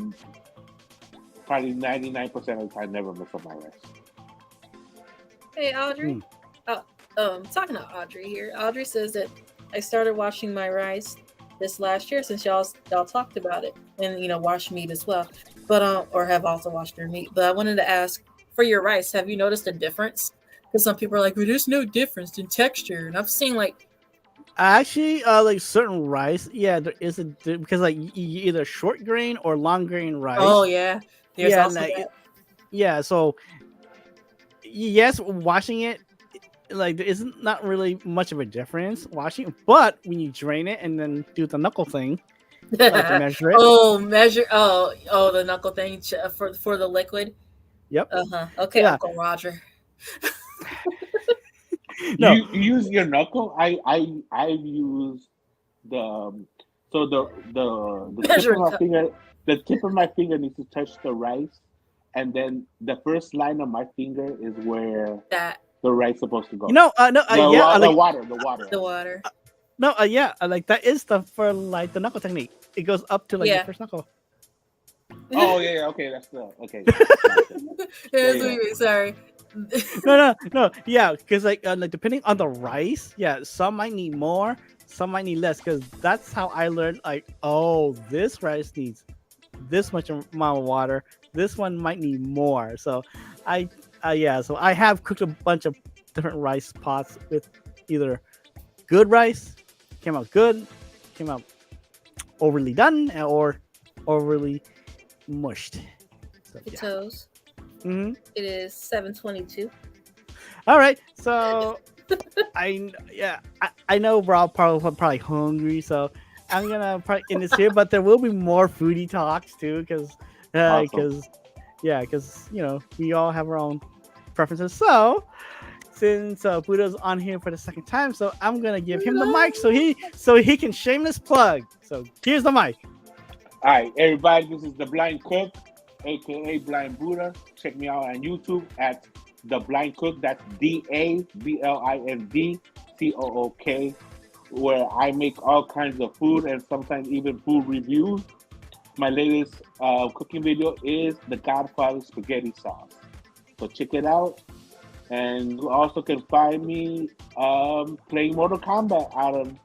S2: probably 99% of the time never mess up my rice.
S3: Hey, Audrey.
S1: Mm.
S3: Talking to Audrey here. Audrey says that I started washing my rice this last year since y'all talked about it, and wash meat as well. But or have also washed your meat. But I wanted to ask for your rice. Have you noticed a difference? Because some people are like, well, there's no difference in texture, and I've seen like,
S1: Actually, like certain rice, yeah, there is because like you either short grain or long grain
S3: oh
S1: rice.
S3: yeah, there's
S1: Yeah, and
S3: also
S1: like
S3: that.
S1: yeah, so yes, washing it like there isn't not really much of a difference washing, but when you drain it and then do the knuckle thing, like to measure it.
S3: Oh, measure. Oh, the knuckle thing for the liquid.
S1: Yep.
S3: Okay,
S1: Yeah.
S3: Uncle Roger.
S1: No.
S2: You use your knuckle. I use the so the tip of
S3: Measuring
S2: my
S3: cup.
S2: finger. The tip of my finger needs to touch the rice, and then the first line of my finger is where
S3: That
S2: the rice is supposed to go.
S1: No,
S2: The
S1: yeah,
S2: the
S1: like
S2: water, the water.
S3: the water.
S1: no, yeah, like that is the for like the knuckle technique. It goes up to like the
S3: Yeah.
S1: first knuckle.
S2: Oh yeah, okay, that's the okay. Gotcha.
S3: That's
S2: Yeah.
S3: what you mean, sorry.
S1: No, yeah, because like depending on the rice, yeah, some might need more, some might need less. Because that's how I learned. Like, oh, this rice needs this much amount of water. This one might need more. So, I, yeah, so I have cooked a bunch of different rice pots with either good rice, came out good, came out overly done, or overly mushed. So, yeah.
S3: Toes.
S1: Hmm.
S3: It is 7:22.
S1: All right, so I know we're all probably hungry, so I'm gonna probably end this here. But there will be more foodie talks too, because
S2: Awesome.
S1: we all have our own preferences. So since Buddha's on here for the second time, so I'm gonna give him the mic so he can shameless plug. So here's the mic.
S2: All right, everybody. This is the Blind Cook, aka Blind Buddha. Check me out on YouTube at the Blind Cook. That's DABLIND where I make all kinds of food and sometimes even food reviews. My latest cooking video is the Godfather spaghetti sauce. So check it out. And you also can find me playing Mortal Kombat on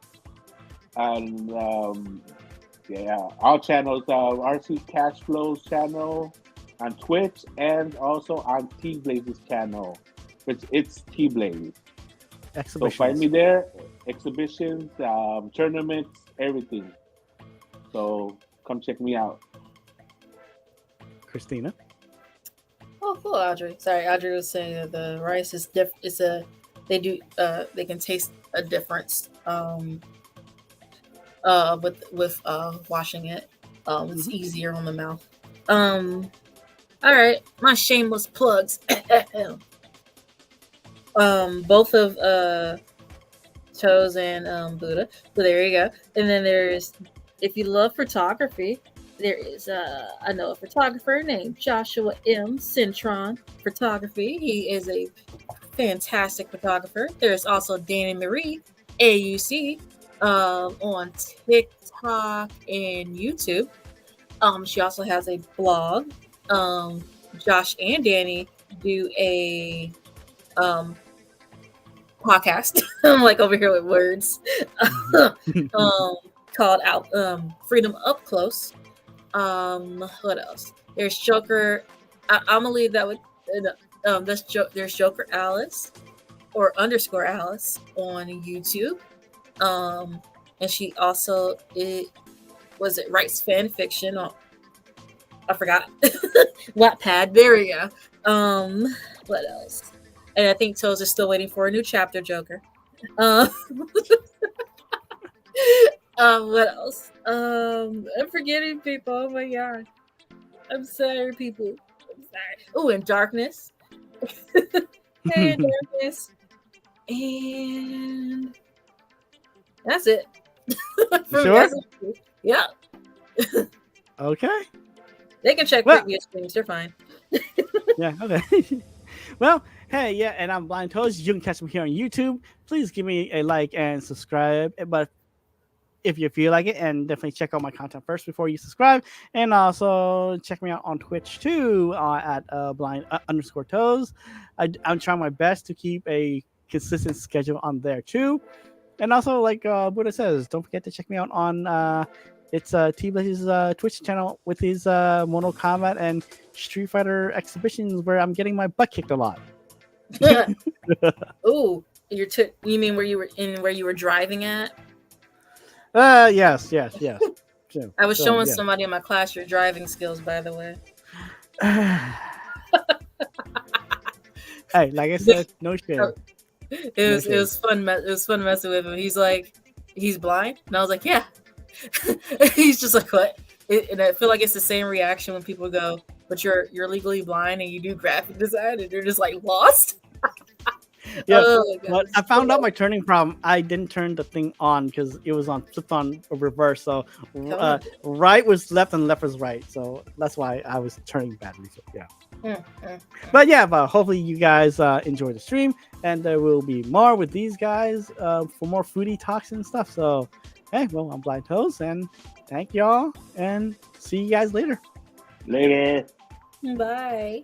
S2: our channels, RC Cashflow's channel on Twitch and also on T Blaze's channel, which it's T Blaze. So find me
S1: Exhibitionist.
S2: there, exhibitions, tournaments, everything. So come check me out.
S1: Christina.
S3: Oh, cool, Audrey. Sorry, Audrey was saying that the rice is they can taste a difference with washing it. It's easier on the mouth. All right, my shameless plugs. Both of Chose and Buddha. So there you go. And then there's, if you love photography, there is I know a photographer named Joshua M. Cintron Photography. He is a fantastic photographer. There's also Danny Marie AUC on TikTok and YouTube. She also has a blog. Josh and Danny do a podcast. I'm like over here with words. Called out Freedom Up Close. What else? There's Joker. I'm gonna leave that with there's Joker Alice or underscore Alice on YouTube. And she also was it writes fan fiction on, I forgot. Wattpad. There we go. What else? And I think Toes is still waiting for a new chapter, Joker. What else? I'm forgetting people. Oh my god. I'm sorry, people. I'm sorry. Oh, and Darkness. Hey, in Darkness. And that's it.
S1: Sure?
S3: Yeah.
S1: Okay.
S3: They can check
S1: Well-
S3: previous streams. They're fine.
S1: Yeah. Okay. Well, hey, yeah, and I'm Blind Toast. You can catch me here on YouTube. Please give me a like and subscribe. But if you feel like it, and definitely check out my content first before you subscribe, and also check me out on Twitch too at blind underscore toes. I'm trying my best to keep a consistent schedule on there too, and also like Buddha says, don't forget to check me out on it's T Blaz's Twitch channel with his Mortal Kombat and Street Fighter exhibitions where I'm getting my butt kicked a lot.
S3: Ooh, you mean where you were driving at?
S1: Yes. So,
S3: I was showing
S1: yeah.
S3: somebody in my class your driving skills, by the way.
S1: Hey, like I said, no shame.
S3: It was fun. It was fun messing with him. He's like, he's blind, and I was like, yeah. He's just like, what? And I feel like it's the same reaction when people go, but you're legally blind and you do graphic design, and you're just like lost.
S1: Yeah,
S3: Oh,
S1: but I found out my turning problem. I didn't turn the thing on because it was on flipped on reverse. So right was left and left was right. So that's why I was turning badly. So yeah. But yeah, but hopefully you guys enjoy the stream, and there will be more with these guys for more foodie talks and stuff. So hey, well, I'm Blind Toast, and thank y'all, and see you guys later.
S2: Later.
S3: Bye.